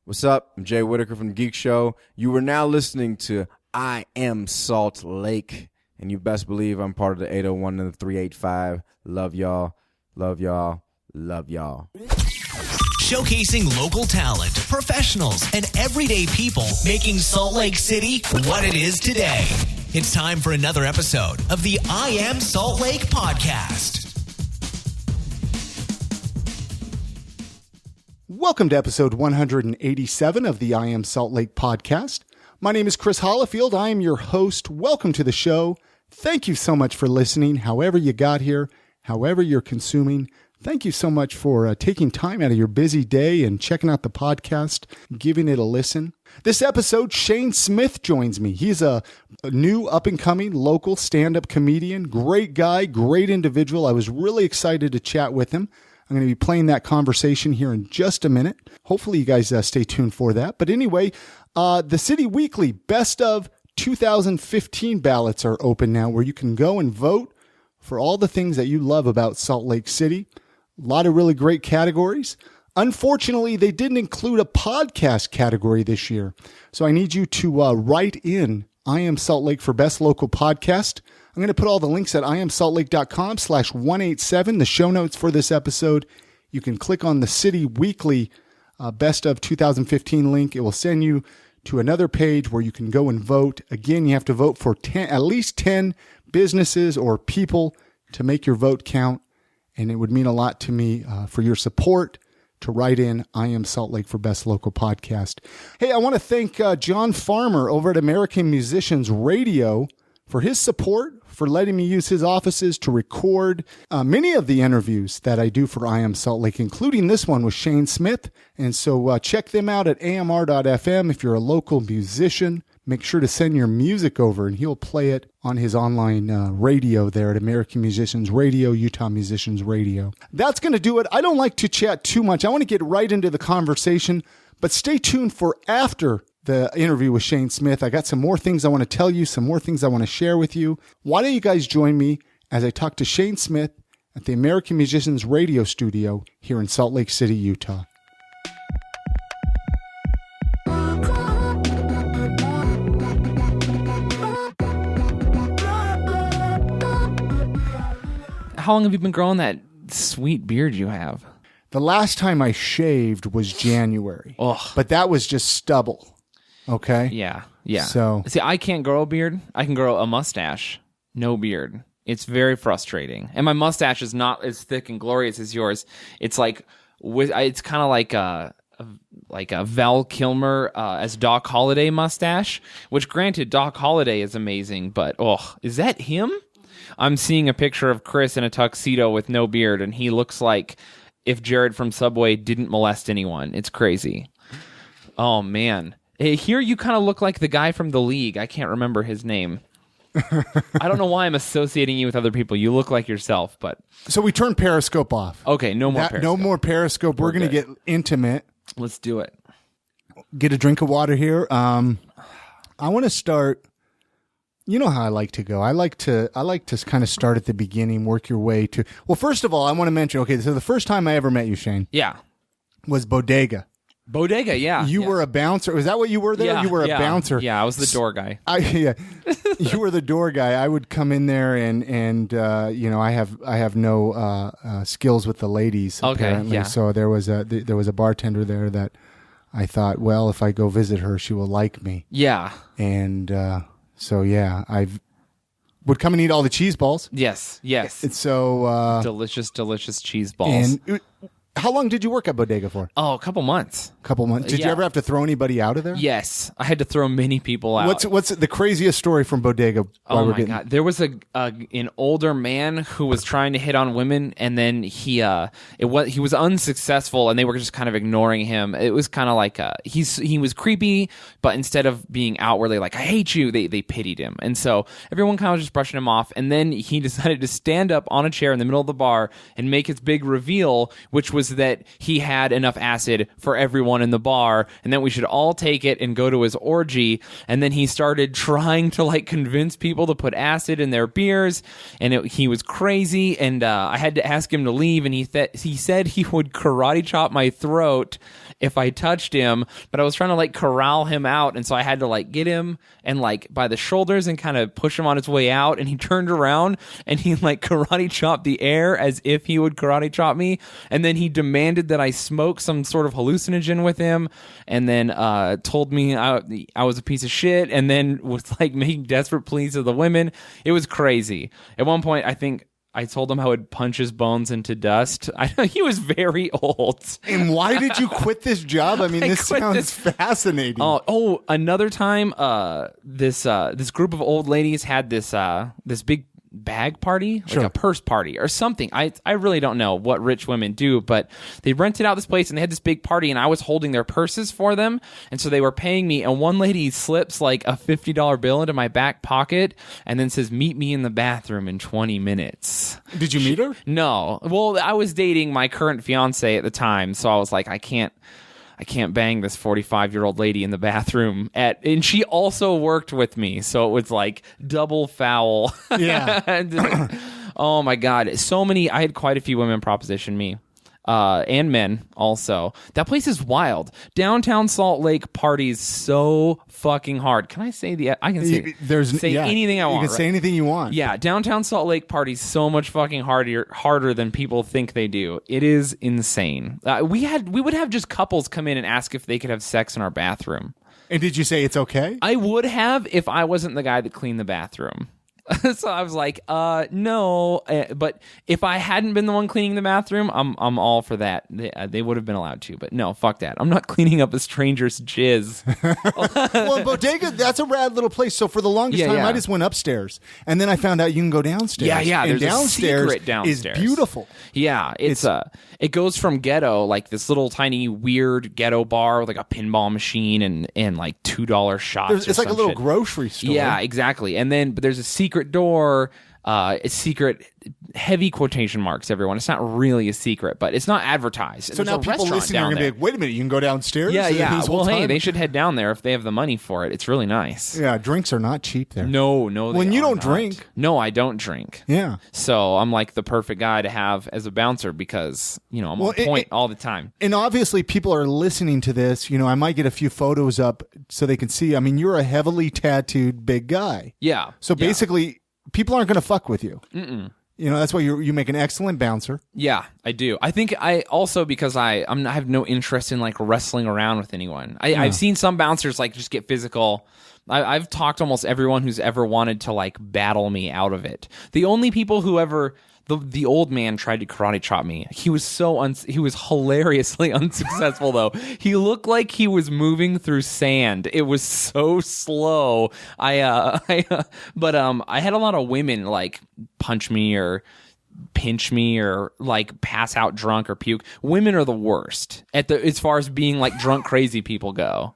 What's up? I'm Jay Whitaker from the Geek Show. You are now listening to I Am Salt Lake, and you best believe I'm part of the 801 and the 385. Love y'all, love y'all, love y'all. Showcasing local talent, professionals, and everyday people making Salt Lake City what it is today. It's time for another episode of the I Am Salt Lake podcast. Welcome to episode 187 of the I Am Salt Lake podcast. My name is Chris Hollifield. I am your host. Welcome to the show. Thank you so much for listening. However you got here, however you're consuming, thank you so much for taking time out of your busy day and checking out the podcast, giving it a listen. This episode, Shayne Smith joins me. He's a new up-and-coming local stand-up comedian. Great guy, great individual. I was really excited to chat with him. I'm going to be playing that conversation here in just a minute. Hopefully you guys stay tuned for that. But anyway, the City Weekly Best of 2015 ballots are open now, where you can go and vote for all the things that you love about Salt Lake City. A lot of really great categories. Unfortunately, they didn't include a podcast category this year. So I need you to write in I Am Salt Lake for Best Local Podcast. I'm going to put all the links at iamsaltlake.com/187, the show notes for this episode. You can click on the City Weekly Best of 2015 link. It will send you to another page where you can go and vote. Again, you have to vote for at least 10 businesses or people to make your vote count. And it would mean a lot to me for your support to write in I Am Salt Lake for Best Local Podcast. Hey, I want to thank John Farmer over at American Musicians Radio for his support, for letting me use his offices to record many of the interviews that I do for I Am Salt Lake, including this one with Shayne Smith. And so check them out at amr.fm. If you're a local musician, make sure to send your music over, and he'll play it on his online radio there at American Musicians Radio, Utah Musicians Radio. That's going to do it. I don't like to chat too much. I want to get right into the conversation, but stay tuned for after the interview with Shayne Smith. I got some more things I want to tell you, some more things I want to share with you. Why don't you guys join me as I talk to Shayne Smith at the American Musicians Radio Studio here in Salt Lake City, Utah. How long have you been growing that sweet beard you have? The last time I shaved was January, but that was just stubble. Okay. Yeah. So see, I can't grow a beard. I can grow a mustache, no beard. It's very frustrating, and my mustache is not as thick and glorious as yours. It's like it's kind of like a Val Kilmer as Doc Holliday mustache. Which, granted, Doc Holliday is amazing, but is that him? I'm seeing a picture of Chris in a tuxedo with no beard, and he looks like if Jared from Subway didn't molest anyone. It's crazy. Oh, man. Here you kind of look like the guy from The League. I can't remember his name. I don't know why I'm associating you with other people. You look like yourself, but... So we turned Periscope off. Okay, no more Periscope. No more Periscope. We're going to get intimate. Let's do it. Get a drink of water here. I want to start... You know how I like to go. I like to kind of start at the beginning, work your way to... Well, first of all, I want to mention, okay, so the first time I ever met you, Shayne... Yeah. ...was Bodega. Bodega, yeah. You were a bouncer. Was that what you were there? Yeah, you were a bouncer. Yeah, I was the door guy. You were the door guy. I would come in there and I have no skills with the ladies apparently. Yeah. So there was a bartender there that I thought, well, if I go visit her, she will like me. Yeah. And so yeah, I would come and eat all the cheese balls. Yes. It's so delicious cheese balls. And how long did you work at Bodega for? Oh, a couple months. Did you ever have to throw anybody out of there? Yes, I had to throw many people out. What's the craziest story from Bodega? Oh my God! There was an older man who was trying to hit on women, and then he was unsuccessful, and they were just kind of ignoring him. It was kind of like he was creepy, but instead of being outwardly like I hate you, they pitied him, and so everyone kind of just brushing him off. And then he decided to stand up on a chair in the middle of the bar and make his big reveal, which was was that he had enough acid for everyone in the bar, and that we should all take it and go to his orgy. And then he started trying to like convince people to put acid in their beers, and he was crazy. And I had to ask him to leave, and he said he would karate chop my throat if I touched him, but I was trying to like corral him out, and so I had to like get him and like by the shoulders and kind of push him on his way out, and he turned around and he like karate chopped the air as if he would karate chop me, and then he demanded that I smoke some sort of hallucinogen with him, and then told me I was a piece of shit, and then was like making desperate pleas to the women. It was crazy. At one point, I think I told him I would punch his bones into dust. He was very old. And why did you quit this job? I mean, this sounds fascinating. Oh, another time, this group of old ladies had this big bag party, like a purse party or something. I really don't know what rich women do, but they rented out this place and they had this big party, and I was holding their purses for them, and so they were paying me, and one lady slips like a $50 bill into my back pocket and then says, "Meet me in the bathroom in 20 minutes." Did you meet her? No. Well, I was dating my current fiance at the time, so I was like, I can't bang this 45-year-old lady in the bathroom and she also worked with me, so it was like double foul. Yeah. Oh my God. I had quite a few women proposition me. And men also. That place is wild. Downtown Salt Lake parties so fucking hard. Can I say I can say anything I want. You can say anything you want. Yeah, downtown Salt Lake parties so much fucking harder than people think they do. It is insane. We would have just couples come in and ask if they could have sex in our bathroom. And did you say it's okay? I would have if I wasn't the guy that cleaned the bathroom. So I was like, no. But if I hadn't been the one cleaning the bathroom, I'm all for that. They would have been allowed to, but no, fuck that. I'm not cleaning up a stranger's jizz. Well, Bodega, that's a rad little place. So for the longest time, I just went upstairs, and then I found out you can go downstairs. Yeah. And there's downstairs a secret downstairs. is beautiful. Yeah, it goes from ghetto, like this little tiny weird ghetto bar with like a pinball machine and like $2 shots. It's like a little shit. Grocery store. Yeah, exactly. But there's a secret door, a secret, heavy quotation marks, everyone. It's not really a secret, but it's not advertised. So now people listening are going to be like, wait a minute, you can go downstairs? Yeah. Well, hey, they should head down there if they have the money for it. It's really nice. Yeah, drinks are not cheap there. No. When you don't drink. No, I don't drink. Yeah. So I'm like the perfect guy to have as a bouncer because, I'm on point all the time. And obviously people are listening to this. I might get a few photos up so they can see. I mean, you're a heavily tattooed big guy. Yeah. So basically, people aren't going to fuck with you. Mm-mm. That's why you make an excellent bouncer. Yeah, I do. I think I also, because I have no interest in like wrestling around with anyone. I've seen some bouncers like just get physical. I've talked to almost everyone who's ever wanted to like battle me out of it. The only people who ever... The old man tried to karate chop me. He was he was hilariously unsuccessful though. He looked like he was moving through sand. It was so slow. But I had a lot of women like punch me or pinch me or like pass out drunk or puke. Women are the worst as far as being like drunk crazy people go.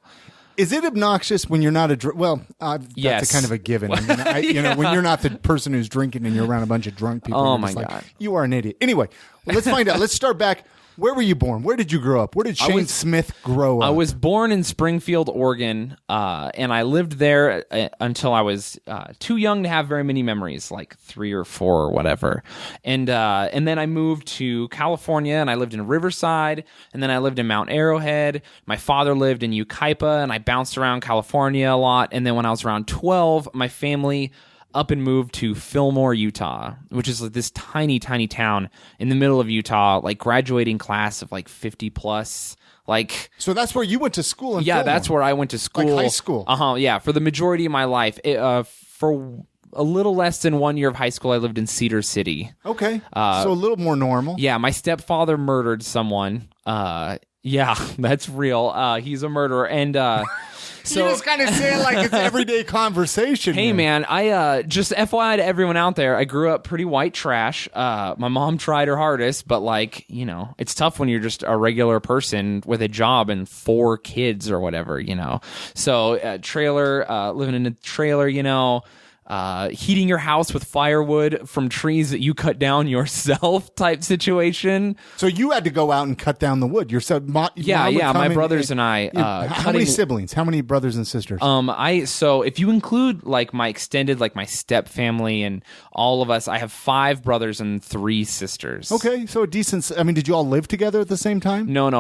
Is it obnoxious when you're not yes. That's a kind of a given. I mean, when you're not the person who's drinking and you're around a bunch of drunk people. Oh my God. You are an idiot. Anyway, let's find out. Let's start back. Where were you born? Where did you grow up? Where did Shayne Smith grow up? I was born in Springfield, Oregon, and I lived there until I was too young to have very many memories, like 3 or 4 or whatever. And then I moved to California, and I lived in Riverside, and then I lived in Mount Arrowhead. My father lived in Yucaipa, and I bounced around California a lot. And then when I was around 12, my family up and moved to Fillmore, Utah, which is like this tiny, tiny town in the middle of Utah, like graduating class of like 50 plus. Like, so that's where you went to school in Fillmore. That's where I went to school. Like high school. Yeah, for the majority of my life. For a little less than 1 year of high school, I lived in Cedar City. Okay. So a little more normal. Yeah, my stepfather murdered someone. Yeah, that's real. He's a murderer. And so you just kind of say it like it's everyday conversation. Hey, man, I just FYI to everyone out there, I grew up pretty white trash. My mom tried her hardest, but like, it's tough when you're just a regular person with a job and 4 kids or whatever, So trailer, living in a trailer, heating your house with firewood from trees that you cut down yourself type situation. So you had to go out and cut down the wood yourself. My brothers and I. How many siblings? How many brothers and sisters? So if you include like my extended, like my step family and all of us, I have 5 brothers and 3 sisters. Okay, so a decent. I mean, did you all live together at the same time? No.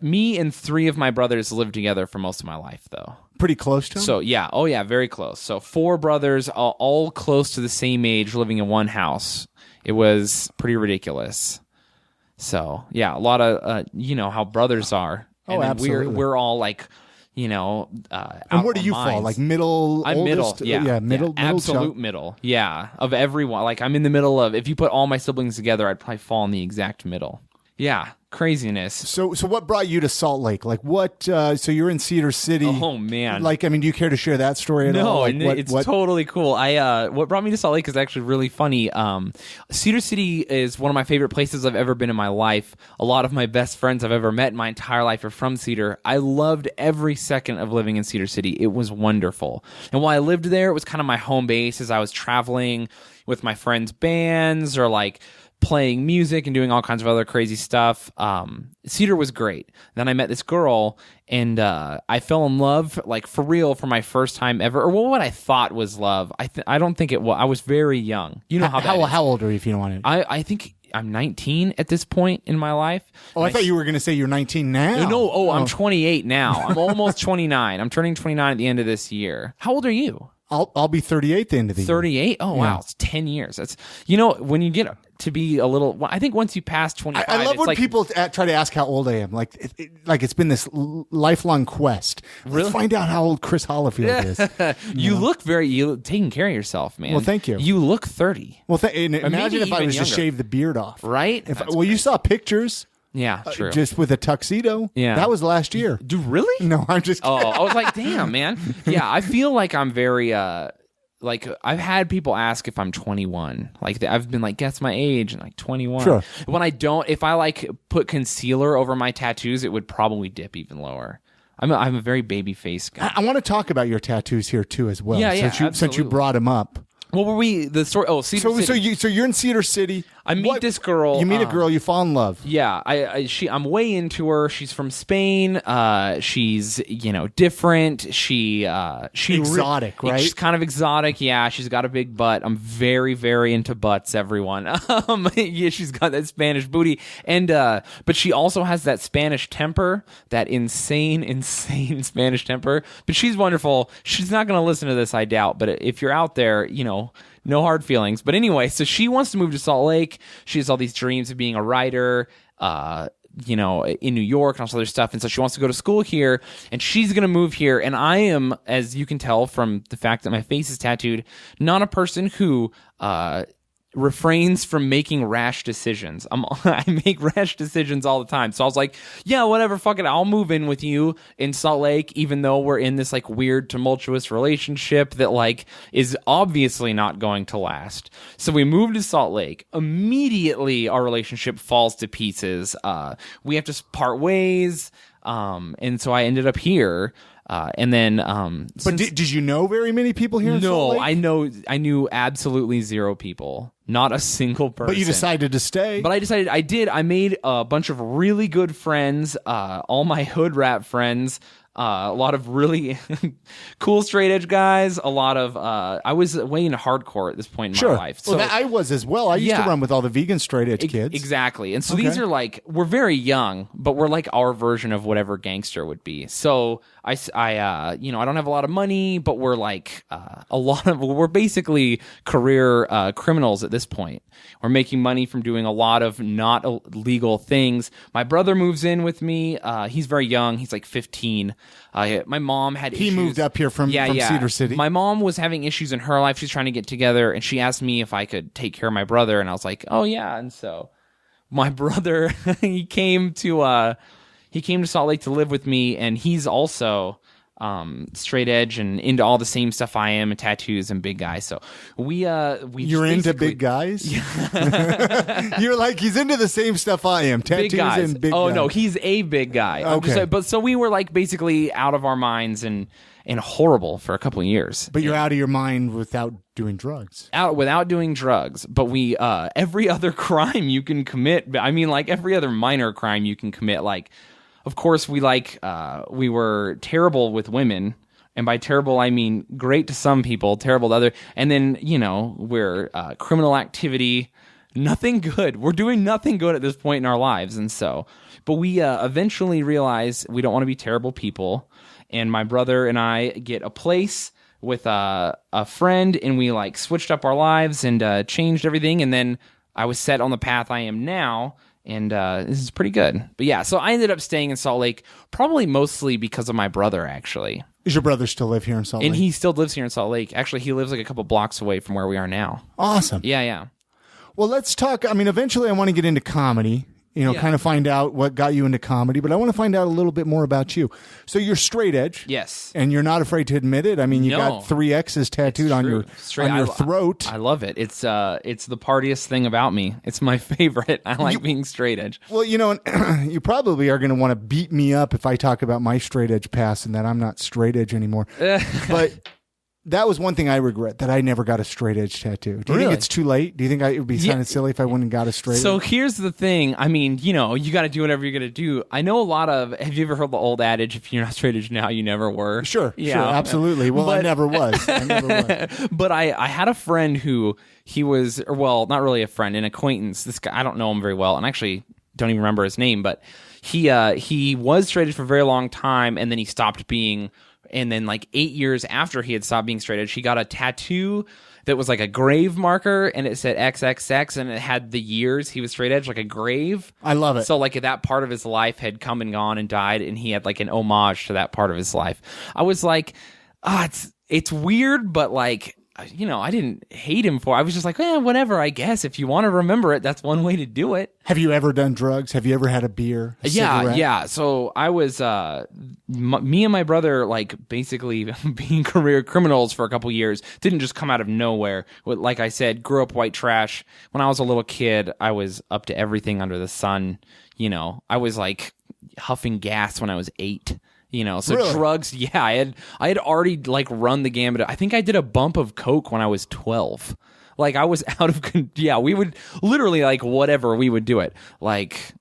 Me and 3 of my brothers lived together for most of my life, though. Pretty close to them? So, yeah. Oh, yeah, very close. So 4 brothers, all close to the same age, living in one house. It was pretty ridiculous. So, yeah, a lot of, how brothers are. And then absolutely. We're all like, and where do you fall? Like middle? I'm oldest? middle. Yeah. Middle. Absolute middle. Yeah. Of everyone. Like I'm in the middle of, if you put all my siblings together, I'd probably fall in the exact middle. Yeah. Craziness. So what brought you to Salt Lake? Like what? So you're in Cedar City. Oh man. Like, I mean, do you care to share that story at all? No, it's totally cool. What brought me to Salt Lake is actually really funny. Cedar City is one of my favorite places I've ever been in my life. A lot of my best friends I've ever met in my entire life are from Cedar. I loved every second of living in Cedar City. It was wonderful. And while I lived there, it was kind of my home base as I was traveling with my friends' bands or like playing music and doing all kinds of other crazy stuff. Cedar was great. Then I met this girl and I fell in love, like for real, for my first time ever. Or what I thought was love. I don't think it was. I was very young. You know how old are you if you don't want to? I think I'm 19 at this point in my life. Oh, I thought you were going to say you're 19 now. No, I'm 28 now. I'm almost 29. I'm turning 29 at the end of this year. How old are you? I'll be 38 at the end of the year. 38? Oh, wow. It's 10 years. That's, when you get to be a little, I think once you pass 25, I love when people try to ask how old I am. Like, it's been this lifelong quest. Really? Let's find out how old Chris Hollifield is. You look you taking care of yourself, man. Well, thank you. You look 30. Well, imagine if I was younger. to shave the beard off. Right? You saw pictures. Yeah, true. Just with a tuxedo. Yeah. That was last year. Dude, really? No, I'm just kidding. I was like, damn, man. Yeah, I feel like I'm very, like, I've had people ask if I'm 21. Like, I've been like, guess my age, and like 21. Sure. When I don't, if I like put concealer over my tattoos, it would probably dip even lower. I'm a very baby face guy. I want to talk about your tattoos here too as well. Yeah, Since you brought them up. What were we? The story. Oh, Cedar City. So you're in Cedar City. I meet this girl. You meet a girl. You fall in love. Yeah, I'm way into her. She's from Spain. She's different. She exotic, right? She's kind of exotic. Yeah, she's got a big butt. I'm very, very into butts. Everyone. Yeah, she's got that Spanish booty, and but she also has that Spanish temper, that insane Spanish temper. But she's wonderful. She's not going to listen to this, I doubt. But if you're out there, no hard feelings. But anyway, so she wants to move to Salt Lake. She has all these dreams of being a writer, in New York and all this other stuff. And so she wants to go to school here, and she's going to move here. And I am, as you can tell from the fact that my face is tattooed, not a person who refrains from making rash decisions. I make rash decisions all the time. So I was like, yeah, whatever, fuck it. I'll move in with you in Salt Lake, even though we're in this like weird, tumultuous relationship that like is obviously not going to last. So we moved to Salt Lake. Immediately our relationship falls to pieces. We have to part ways. And so I ended up here. And then, but did you know very many people here in Salt Lake? No, I knew absolutely 0 people. Not a single person. But you decided to stay. But I made a bunch of really good friends, all my hood rap friends, a lot of really cool straight edge guys, a lot of, I was way into hardcore at this point in my life. So, I was as well. I used to run with all the vegan straight edge kids. Exactly. And so these are like, we're very young, but we're like our version of whatever gangster would be. So I don't have a lot of money, but we're like, we're basically career criminals at this point. We're making money from doing a lot of not illegal things. My brother moves in with me. He's very young. He's like 15. My mom had issues. He moved up here from Cedar City. My mom was having issues in her life. She's trying to get together, and she asked me if I could take care of my brother, and I was like, oh yeah. And so my brother, he came to Salt Lake to live with me, and he's also straight edge and into all the same stuff I am, and tattoos and big guys. So we you're into big guys. You're like, he's into the same stuff I am. Tattoos big guys. and big oh guys. no, he's a big guy. Okay. But so we were like basically out of our minds and horrible for a couple of years. But you're out of your mind without doing drugs. Without doing drugs. But we every other crime you can commit. I mean, like every other minor crime you can commit. Like, of course, we were terrible with women. And by terrible, I mean great to some people, terrible to other. And then, we're criminal activity, nothing good. We're doing nothing good at this point in our lives. And so, but we eventually realize we don't want to be terrible people. And my brother and I get a place with a friend, and we like switched up our lives and changed everything. And then I was set on the path I am now. And this is pretty good. But yeah, so I ended up staying in Salt Lake, probably mostly because of my brother, actually. Does your brother still live here in Salt Lake? And he still lives here in Salt Lake. Actually, he lives like a couple blocks away from where we are now. Awesome. Yeah. Well, let's talk. I mean, eventually I want to get into comedy, kind of find out what got you into comedy, but I want to find out a little bit more about you. So you're straight edge. Yes. And you're not afraid to admit it. I mean, you got 3 X's tattooed on your throat. I love it. It's the partiest thing about me. It's my favorite. I like being straight edge. Well, you probably are going to want to beat me up if I talk about my straight edge past and that I'm not straight edge anymore. But that was one thing I regret, that I never got a straight edge tattoo. Do you think it's too late? Do you think it would be kind of silly if I wouldn't got a straight edge? So here's the thing. I mean, you got to do whatever you're going to do. I know a lot of, have you ever heard the old adage, if you're not straight edge now, you never were? Sure, absolutely. Well, I never was. But I had a friend who, he was, well, not really a friend, an acquaintance. This guy, I don't know him very well, and actually don't even remember his name, but he was straight edge for a very long time, and then he stopped being. And then like 8 years after he had stopped being straight edge, he got a tattoo that was like a grave marker, and it said XXX, and it had the years he was straight edge, like a grave. I love it. So like that part of his life had come and gone and died, and he had like an homage to that part of his life. I was like, it's weird, but like, I didn't hate him for it. I was just like, whatever, I guess. If you want to remember it, that's one way to do it. Have you ever done drugs? Have you ever had a beer? Cigarette? Yeah. So I was, me and my brother, like basically being career criminals for a couple years, didn't just come out of nowhere. Like I said, grew up white trash. When I was a little kid, I was up to everything under the sun. I was like huffing gas when I was 8. So really? Drugs, I had already like run the gambit. I think I did a bump of coke when I was 12. Like I was out of, we would literally like whatever, we would do it. Like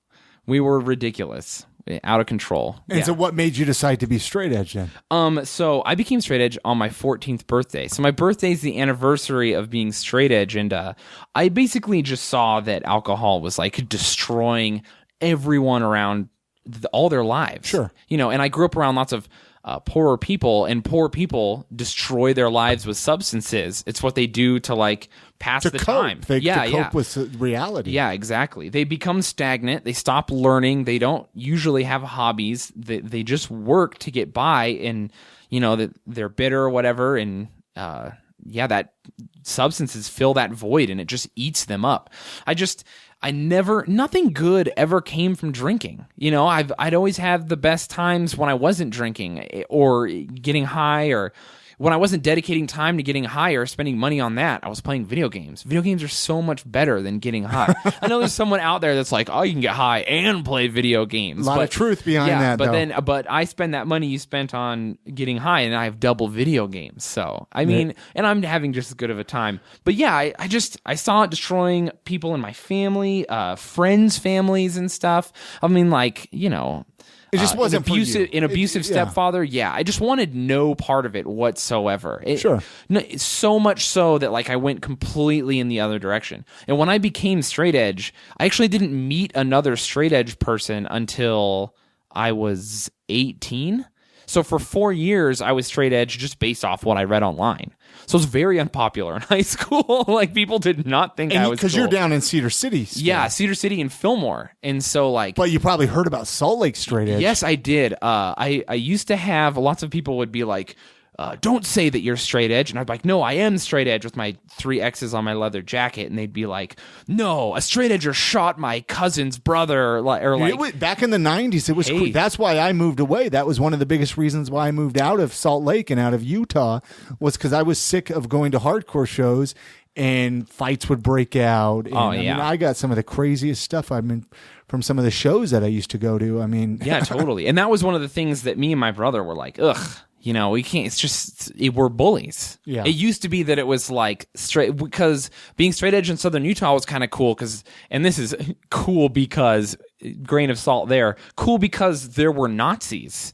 we were ridiculous, out of control. And so what made you decide to be straight edge then? So I became straight edge on my 14th birthday. So my birthday is the anniversary of being straight edge. And I basically just saw that alcohol was like destroying everyone around all their lives. Sure. And I grew up around lots of poorer people, and poor people destroy their lives with substances. It's what they do to like pass the time. To cope with reality. Yeah, exactly. They become stagnant. They stop learning. They don't usually have hobbies. They just work to get by, and that they're bitter or whatever, and that substances fill that void, and it just eats them up. Nothing good ever came from drinking. I'd always have the best times when I wasn't drinking or getting high, or when I wasn't dedicating time to getting high or spending money on that. I was playing video games. Video games are so much better than getting high. I know there's someone out there that's like, oh, you can get high and play video games. A lot of truth behind that, though. But I spend that money you spent on getting high, and I have double video games. So, I mean, and I'm having just as good of a time. But yeah, I saw it destroying people in my family, friends' families and stuff. I mean, like, it just wasn't an abusive stepfather. Yeah, I just wanted no part of it whatsoever. Sure. So much so that like I went completely in the other direction. And when I became straight edge, I actually didn't meet another straight edge person until I was 18. So for 4 years, I was straight edge just based off what I read online. So it was very unpopular in high school. Like people did not think I was cool. Because you're down in Cedar City still. Yeah, Cedar City and Fillmore. And so like... But you probably heard about Salt Lake straight edge. Yes, I did. I used to have... Lots of people would be like, don't say that you're straight edge. And I'd be like, no, I am straight edge with my 3 X's on my leather jacket. And they'd be like, no, a straight edger shot my cousin's brother. Back in the 90s, it was cool. That's why I moved away. That was one of the biggest reasons why I moved out of Salt Lake and out of Utah, was because I was sick of going to hardcore shows and fights would break out. And, I mean, I got some of the craziest stuff from some of the shows that I used to go to. I mean, yeah, totally. And that was one of the things that me and my brother were like, ugh. We can't, it's just, we're bullies. Yeah. It used to be that it was like straight, because being straight edge in Southern Utah was kind of cool and this is cool because, grain of salt there, cool because there were Nazis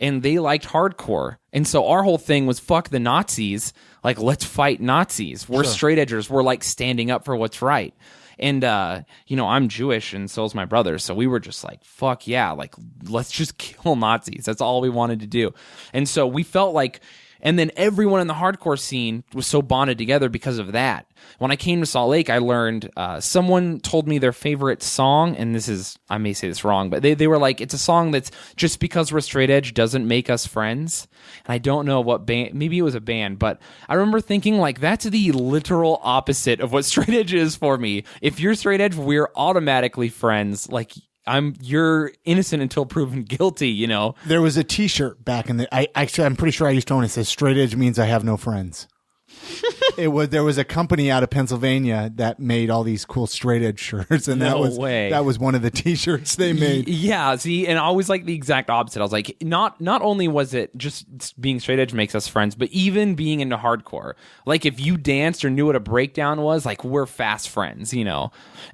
and they liked hardcore. And so our whole thing was fuck the Nazis. Like, let's fight Nazis. We're straight edgers. We're like standing up for what's right. And, I'm Jewish and so is my brother. So we were just like, fuck yeah, like, let's just kill Nazis. That's all we wanted to do. And so we felt like, and then everyone in the hardcore scene was so bonded together because of that. When I came to Salt Lake, I learned, someone told me their favorite song, and I may say this wrong, but they were like, it's a song that's just because we're straight edge doesn't make us friends. And I don't know what band, maybe it was a band, but I remember thinking like, that's the literal opposite of what straight edge is for me. If you're straight edge, we're automatically friends. Like, you're innocent until proven guilty, There was a T-shirt back in I'm pretty sure I used to own it. It says straight edge means I have no friends. There was a company out of Pennsylvania that made all these cool straight edge shirts, and that was one of the T-shirts they made. Yeah, see, and I always like the exact opposite. I was like, not only was it just being straight edge makes us friends, but even being into hardcore. Like, if you danced or knew what a breakdown was, like, we're fast friends,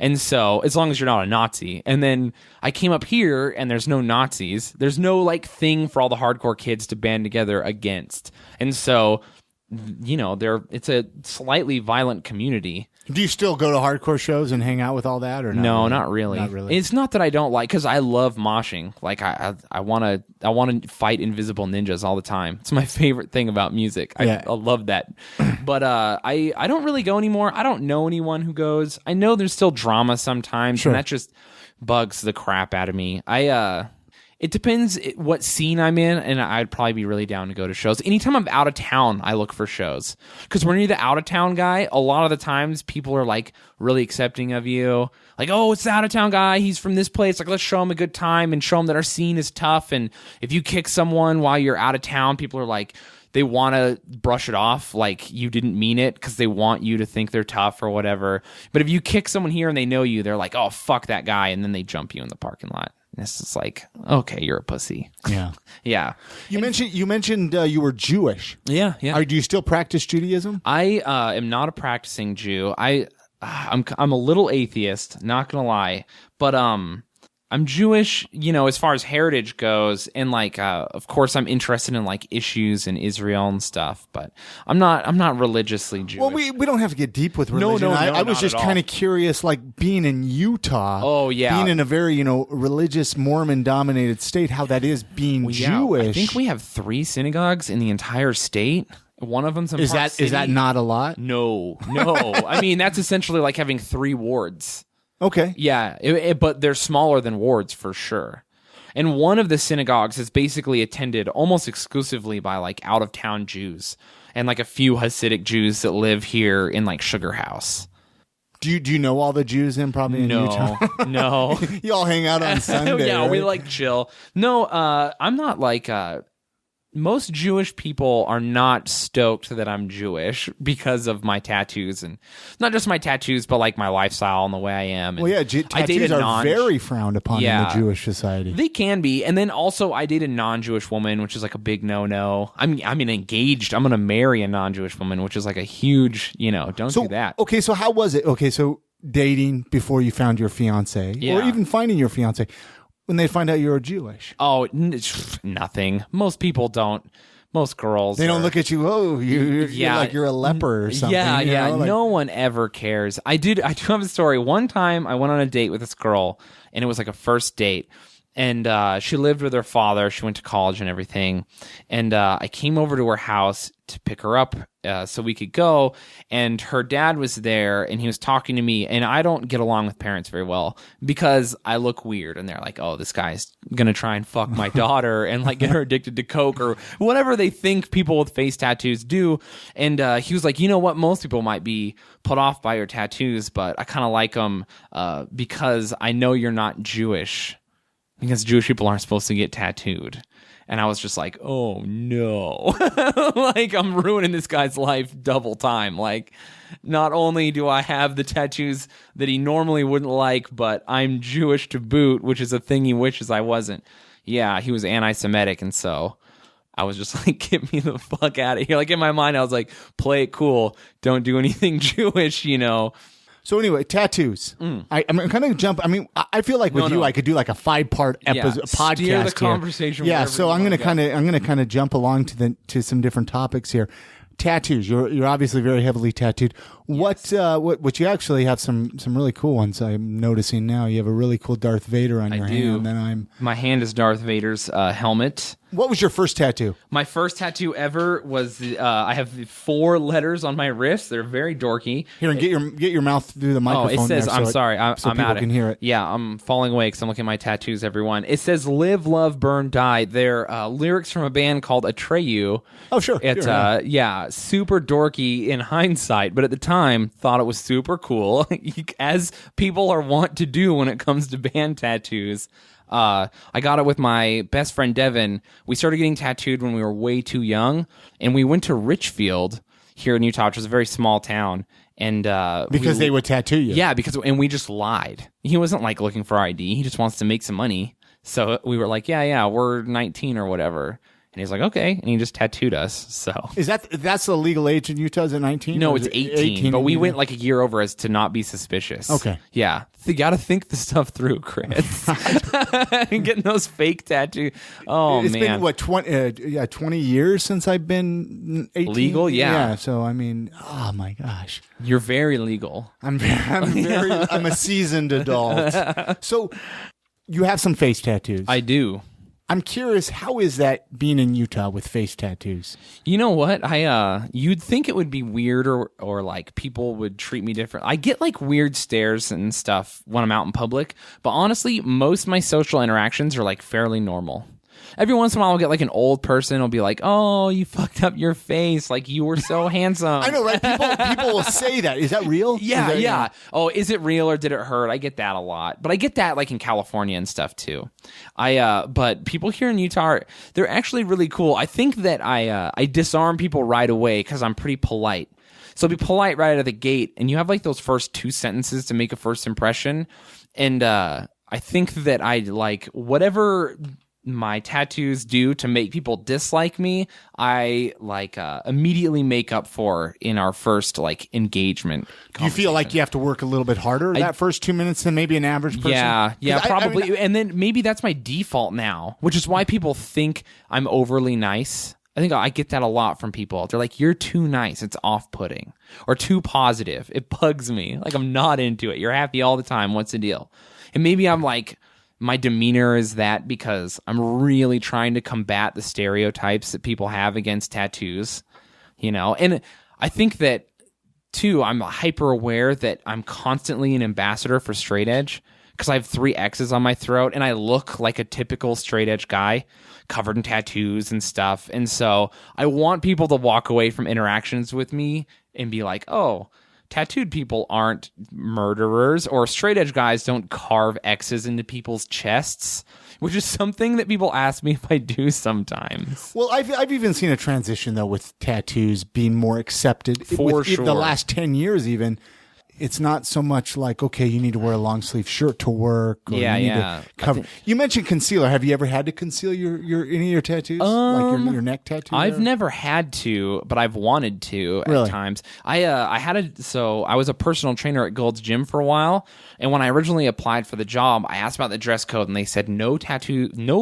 And so, as long as you're not a Nazi. And then I came up here, and there's no Nazis. There's no like thing for all the hardcore kids to band together against. And so, it's a slightly violent community. Do you still go to hardcore shows and hang out with all that, or not? No, really? not really. Not really. It's not that I don't like, because I love moshing. Like I want to fight invisible ninjas all the time. It's my favorite thing about music. I love that. But I don't really go anymore. I don't know anyone who goes. I know there's still drama sometimes, and that just bugs the crap out of me. It depends what scene I'm in, and I'd probably be really down to go to shows. Anytime I'm out of town, I look for shows. Because when you're the out-of-town guy, a lot of the times people are, like, really accepting of you. Like, oh, it's the out-of-town guy. He's from this place. Like, let's show him a good time and show him that our scene is tough. And if you kick someone while you're out of town, people are like, they want to brush it off like you didn't mean it because they want you to think they're tough or whatever. But if you kick someone here and they know you, they're like, oh, fuck that guy. And then they jump you in the parking lot. It's just like, okay, you're a pussy. Yeah. Yeah. You mentioned you were Jewish. Yeah. Do you still practice Judaism? I am not a practicing Jew. I'm a little atheist, not gonna lie, but I'm Jewish, as far as heritage goes, and like, of course, I'm interested in like issues in Israel and stuff, but I'm not religiously Jewish. Well, we don't have to get deep with religion. No, I was just kind of curious, like being in Utah. Oh yeah, being in a very religious Mormon-dominated state, how that is being Jewish. I think we have 3 synagogues in the entire state. One of them's in is Park City. Is that not a lot? No. I mean, that's essentially like having 3 wards. Okay. Yeah, but they're smaller than wards for sure. And one of the synagogues is basically attended almost exclusively by like out-of-town Jews and like a few Hasidic Jews that live here in like Sugar House. Do you know all the Jews in Utah? No. You all hang out on Sunday. Yeah, right? we like chill. No, I'm not like most Jewish people are not stoked that I'm Jewish because of my tattoos, and not just my tattoos, but like my lifestyle and the way I am. And well, yeah, tattoos are very frowned upon in the Jewish society. They can be, and then also I date a non-Jewish woman, which is like a big no-no. I'm engaged. I'm going to marry a non-Jewish woman, which is like a huge, don't do that. Okay, so how was it? Okay, so dating before you found your fiance, or even finding your fiance. When they find out you're Jewish? Oh, nothing. Most people don't. Most girls. They don't look at you, you're like you're a leper or something. Yeah. No one ever cares. I do have a story. One time I went on a date with this girl, and it was like a first date. And she lived with her father. She went to college and everything. And I came over to her house to pick her up so we could go. And her dad was there, and he was talking to me. And I don't get along with parents very well because I look weird. And they're like, oh, this guy's going to try and fuck my daughter and like get her addicted to coke or whatever they think people with face tattoos do. And he was like, you know what? Most people might be put off by your tattoos, but I kind of like them because I know you're not Jewish. Because Jewish people aren't supposed to get tattooed. And I was just like, oh no. Like, I'm ruining this guy's life double time. Like, not only do I have the tattoos that he normally wouldn't like, but I'm Jewish to boot, which is a thing he wishes I wasn't. Yeah, he was anti-Semitic, and so I was just like, get me the fuck out of here. Like, in my mind, I was like, play it cool. Don't do anything Jewish, you know. So anyway, tattoos. I'm kind of jump. I mean, I feel like with you, I could do like a 5-part episode podcast. Steer the conversation. Yeah. So I'm going to kind of jump along to some different topics here. Tattoos. You're obviously very heavily tattooed. Yes. What you actually have some really cool ones. I'm noticing now. You have a really cool Darth Vader on your hand. And my hand is Darth Vader's helmet. What was your first tattoo? My first tattoo ever was I have 4 letters on my wrist. They're very dorky. Here, and get your mouth through the microphone. Oh, it says, there I'm sorry, I'm people out of can hear it. Yeah, I'm falling away because I'm looking at my tattoos, everyone. It says live, love, burn, die. They're lyrics from a band called Atreyu. Oh, sure. It's super dorky in hindsight, but at the time thought it was super cool, as people are wont to do when it comes to band tattoos. I got it with my best friend Devin. We started getting tattooed when we were way too young, and we went to Richfield here in Utah, which is a very small town. And because they would tattoo you, yeah. And we just lied. He wasn't like looking for ID. He just wants to make some money. So we were like, yeah, we're 19 or whatever. And he's like, okay, and he just tattooed us. So that's the legal age in Utah? Is it 19? No, it's 18. But we went like a year over as to not be suspicious. Okay, yeah, you got to think the stuff through, Chris. Getting those fake tattoos. Oh, it's man, been what 20 years since I've been 18? Legal. Yeah. So I mean, oh my gosh, you're very legal. I'm a seasoned adult. So you have some face tattoos. I do. I'm curious, how is that being in Utah with face tattoos? You know what? You'd think it would be weird or like people would treat me different. I get like weird stares and stuff when I'm out in public, but honestly, most of my social interactions are like fairly normal. Every once in a while, I'll get like an old person who'll be like, "Oh, you fucked up your face. Like you were so handsome." I know, right? People will say that. Is that real? Yeah. Oh, is it real or did it hurt? I get that a lot, but I get that like in California and stuff too. But people here in Utah, they're actually really cool. I think that I disarm people right away because I'm pretty polite. So be polite right out of the gate, and you have like those first 2 sentences to make a first impression. And I think that I like whatever my tattoos do to make people dislike me, I like immediately make up for in our first like engagement. Do you feel like you have to work a little bit harder that first 2 minutes than maybe an average person? Yeah, probably. I mean, and then maybe that's my default now, which is why people think I'm overly nice. I think I get that a lot from people. They're like, you're too nice. It's off-putting. Or too positive. It bugs me. Like, I'm not into it. You're happy all the time. What's the deal? And maybe I'm like, my demeanor is that because I'm really trying to combat the stereotypes that people have against tattoos, you know? And I think that, too, I'm hyper aware that I'm constantly an ambassador for straight edge because I have 3 X's on my throat and I look like a typical straight edge guy covered in tattoos and stuff. And so I want people to walk away from interactions with me and be like, oh, tattooed people aren't murderers, or straight edge guys don't carve X's into people's chests, which is something that people ask me if I do sometimes. Well, I've even seen a transition though with tattoos being more accepted for sure. The last 10 years even. It's not so much like, okay, you need to wear a long sleeve shirt to work. Or you need to cover. You mentioned concealer. Have you ever had to conceal your any of your tattoos, like your neck tattoo? I've never had to, but I've wanted to at times. I was a personal trainer at Gold's Gym for a while, and when I originally applied for the job, I asked about the dress code, and they said no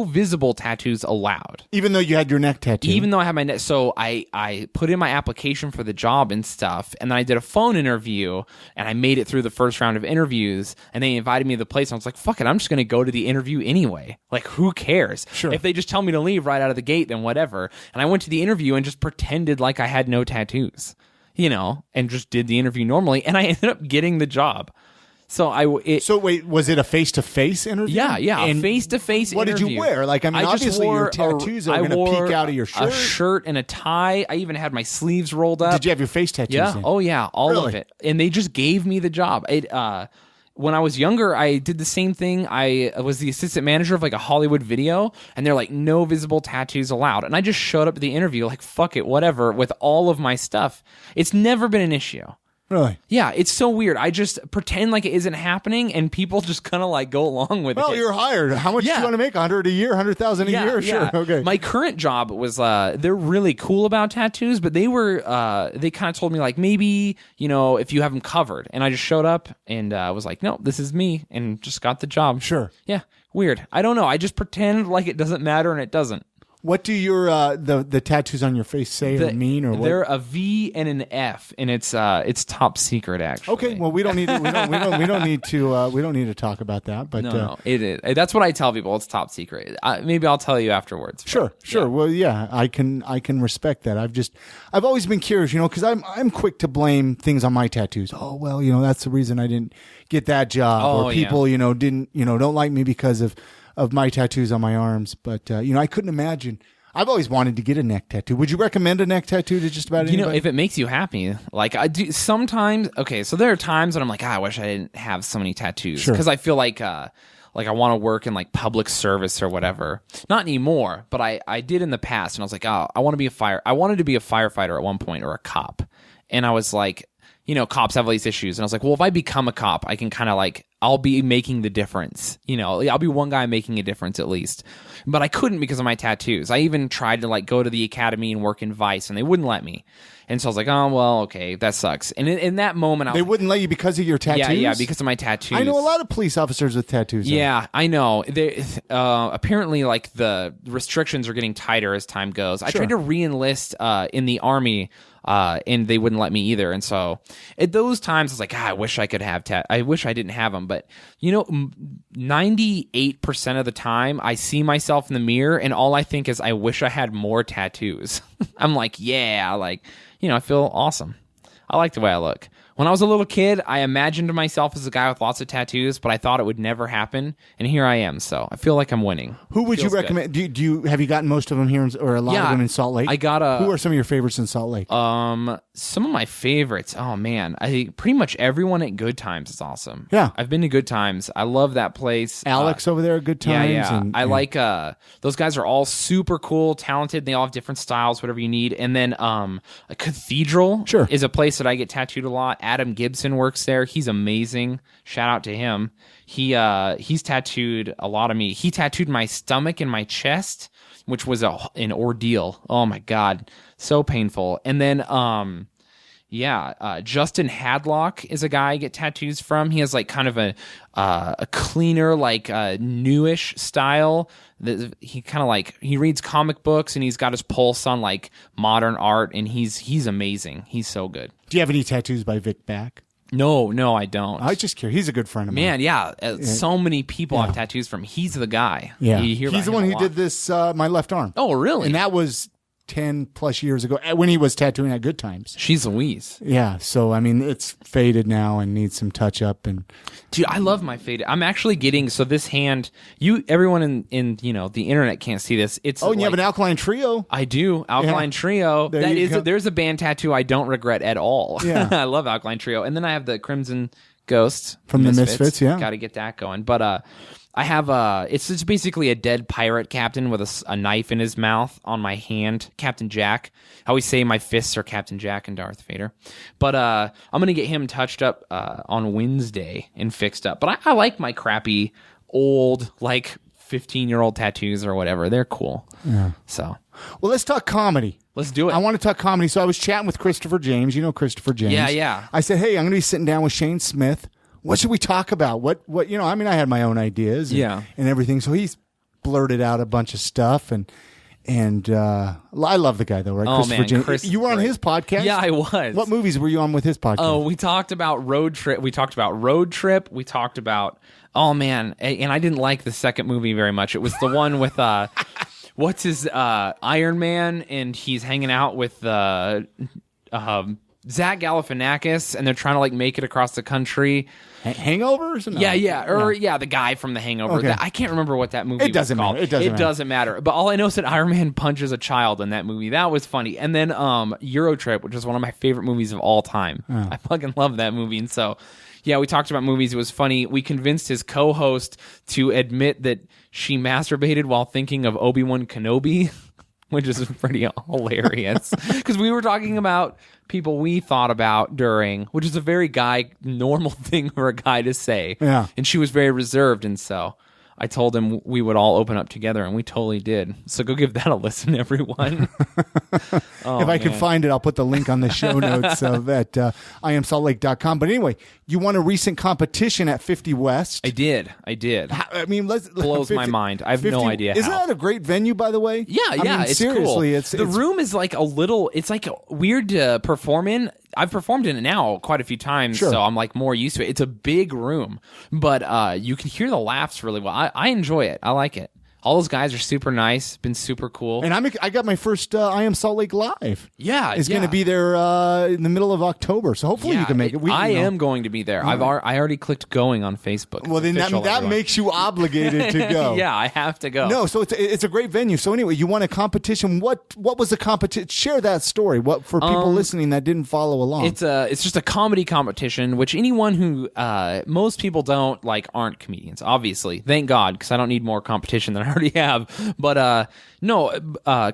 visible tattoos allowed. Even though you had your neck tattoo. Even though I had my neck, so I put in my application for the job and stuff, and then I did a phone interview, and and I made it through the first round of interviews, and they invited me to the place, and I was like, fuck it, I'm just going to go to the interview anyway. Like, who cares? Sure. If they just tell me to leave right out of the gate, then whatever. And I went to the interview and just pretended like I had no tattoos, and just did the interview normally, and I ended up getting the job. So So wait, was it a face-to-face interview? Yeah, And a face-to-face what interview. did you wear? Like, I mean, just obviously wore your tattoos are going to peek out of your shirt. A shirt and a tie. I even had my sleeves rolled up. Did you have your face tattoos Yeah. in? Oh, yeah. All Really? of it. And they just gave me the job. When I was younger, I did the same thing. I was the assistant manager of like a Hollywood video, and they're like, no visible tattoos allowed. And I just showed up to the interview like, fuck it, whatever, with all of my stuff. It's never been an issue. Really? Yeah, it's so weird. I just pretend like it isn't happening, and people just kind of like go along with it. Well, you're hired. How much do you want to make? 100 a year, 100,000 a year? Sure. Okay. My current job was they're really cool about tattoos, but they were they kind of told me like maybe if you have them covered, and I just showed up and was like, no, this is me, and just got the job. Sure. Yeah, weird. I don't know. I just pretend like it doesn't matter, and it doesn't. What do your the tattoos on your face say or mean, or what? They're a V and an F, and it's top secret actually. Okay, well we don't need to, we don't need to talk about that. But no, it is. That's what I tell people. It's top secret. Maybe I'll tell you afterwards. Sure. Yeah. Well, yeah, I can respect that. I've always been curious, because I'm quick to blame things on my tattoos. Oh well, that's the reason I didn't get that job, or people didn't don't like me because of my tattoos on my arms. But I couldn't imagine. I've always wanted to get a neck tattoo. Would you recommend a neck tattoo to just about anybody? If it makes you happy, like I do sometimes. Okay, so there are times when I'm like, I wish I didn't have so many tattoos, because I feel like I want to work in like public service or whatever. Not anymore, but I did in the past, and I was like, I wanted to be a firefighter at one point, or a cop, and I was like, cops have all these issues, and I was like, well, if I become a cop, I can kind of like, I'll be making the difference. I'll be one guy making a difference at least. But I couldn't because of my tattoos. I even tried to like go to the academy and work in Vice, and they wouldn't let me. And so I was like, oh, well, okay, that sucks. And in that moment, they wouldn't let you because of your tattoos? Yeah, because of my tattoos. I know a lot of police officers with tattoos. Yeah, I know. Apparently, like, the restrictions are getting tighter as time goes. I tried to re-enlist in the Army, and they wouldn't let me either. And so at those times, I was like, I wish I could have I wish I didn't have them. But 98% of the time, I see myself in the mirror, and all I think is, I wish I had more tattoos. I'm like, yeah, like, I feel awesome. I like the way I look. When I was a little kid, I imagined myself as a guy with lots of tattoos, but I thought it would never happen, and here I am. So I feel like I'm winning. Who would you recommend? Have you gotten most of them here, or a lot of them in Salt Lake? I got Who are some of your favorites in Salt Lake? Some of my favorites. Oh man, I think pretty much everyone at Good Times is awesome. Yeah, I've been to Good Times. I love that place. Alex over there at Good Times. Yeah. I like those guys are all super cool, talented. They all have different styles, whatever you need. And then a Cathedral is a place that I get tattooed a lot. Adam Gibson works there. He's amazing. Shout out to him. He's tattooed a lot of me. He tattooed my stomach and my chest, which was an ordeal. Oh my God. So painful. And then, Justin Hadlock is a guy I get tattoos from. He has like kind of a cleaner, like newish style. He kind of like, he reads comic books, and he's got his pulse on like modern art, and he's amazing. He's so good. Do you have any tattoos by Vic Back? No, I don't. I was just curious. He's a good friend of mine. Man, yeah. So many people have tattoos from him. He's the guy. Yeah. He's the one who did this, my left arm. Oh, really? And that was 10 plus years ago when he was tattooing at Good Times. She's Louise. Yeah. So, I mean, it's faded now and needs some touch up. And dude, I love my faded. I'm actually getting, so this hand, everyone in the internet can't see this. It's and you have an Alkaline Trio. I do. Alkaline Trio. There's a band tattoo I don't regret at all. Yeah. I love Alkaline Trio. And then I have the Crimson Ghost from the Misfits. Yeah. Got to get that going. But, I have it's basically a dead pirate captain with a knife in his mouth on my hand, Captain Jack. I always say my fists are Captain Jack and Darth Vader. But I'm going to get him touched up on Wednesday and fixed up. But I like my crappy old, like 15-year-old tattoos or whatever. They're cool. Yeah. So, well, let's talk comedy. Let's do it. I want to talk comedy. So I was chatting with Christopher James. You know Christopher James. Yeah. I said, hey, I'm going to be sitting down with Shayne Smith. What should we talk about? What I had my own ideas and everything. So he's blurted out a bunch of stuff. And And I love the guy, though, right? Oh, man, James. Chris You were on great. his podcast? Yeah, I was. What movies were you on with his podcast? Oh, we talked about Road Trip. We talked about Road Trip. We talked about, oh, man. And I didn't like the second movie very much. It was the one with, what's his, Iron Man, and he's hanging out with Zach Galifianakis, and they're trying to, like, make it across the country. Hangovers? No. Yeah, the guy from The Hangover. Okay. I can't remember what that movie It doesn't was called. matter. It doesn't matter. But all I know is that Iron Man punches a child in that movie. That was funny. And then Euro Trip, which is one of my favorite movies of all time. I fucking love that movie. And so, yeah, we talked about movies. It was funny. We convinced his co-host to admit that she masturbated while thinking of Obi-Wan Kenobi, which is pretty hilarious. Because we were talking about people we thought about during, which is a very normal thing for a guy to say. Yeah. And she was very reserved, and so I told him we would all open up together, and we totally did. So go give that a listen, everyone. If I can find it, I'll put the link on the show notes of at iamsaltlake.com. But anyway, you won a recent competition at 50 West. I did. I mean, Blows my mind. I have no idea Isn't how. that a great venue, by the way? Yeah, I mean, it's seriously, cool. The room is like it's like weird to perform in. I've performed in it now quite a few times, Sure. so I'm like more used to it. It's a big room, but you can hear the laughs really well. I enjoy it. I like it. All those guys are super nice, been super cool. And I got my first I Am Salt Lake Live. Yeah, It's going to be there in the middle of October, so hopefully you can make it. I am going to be there. I already clicked going on Facebook. Well, then that makes you obligated to go. Yeah, I have to go. No, so it's a great venue. So anyway, you won a competition. What was the competition? Share that story. What for people listening that didn't follow along? It's just a comedy competition, which anyone who most people don't like aren't comedians. Obviously, thank God, because I don't need more competition than I already have. But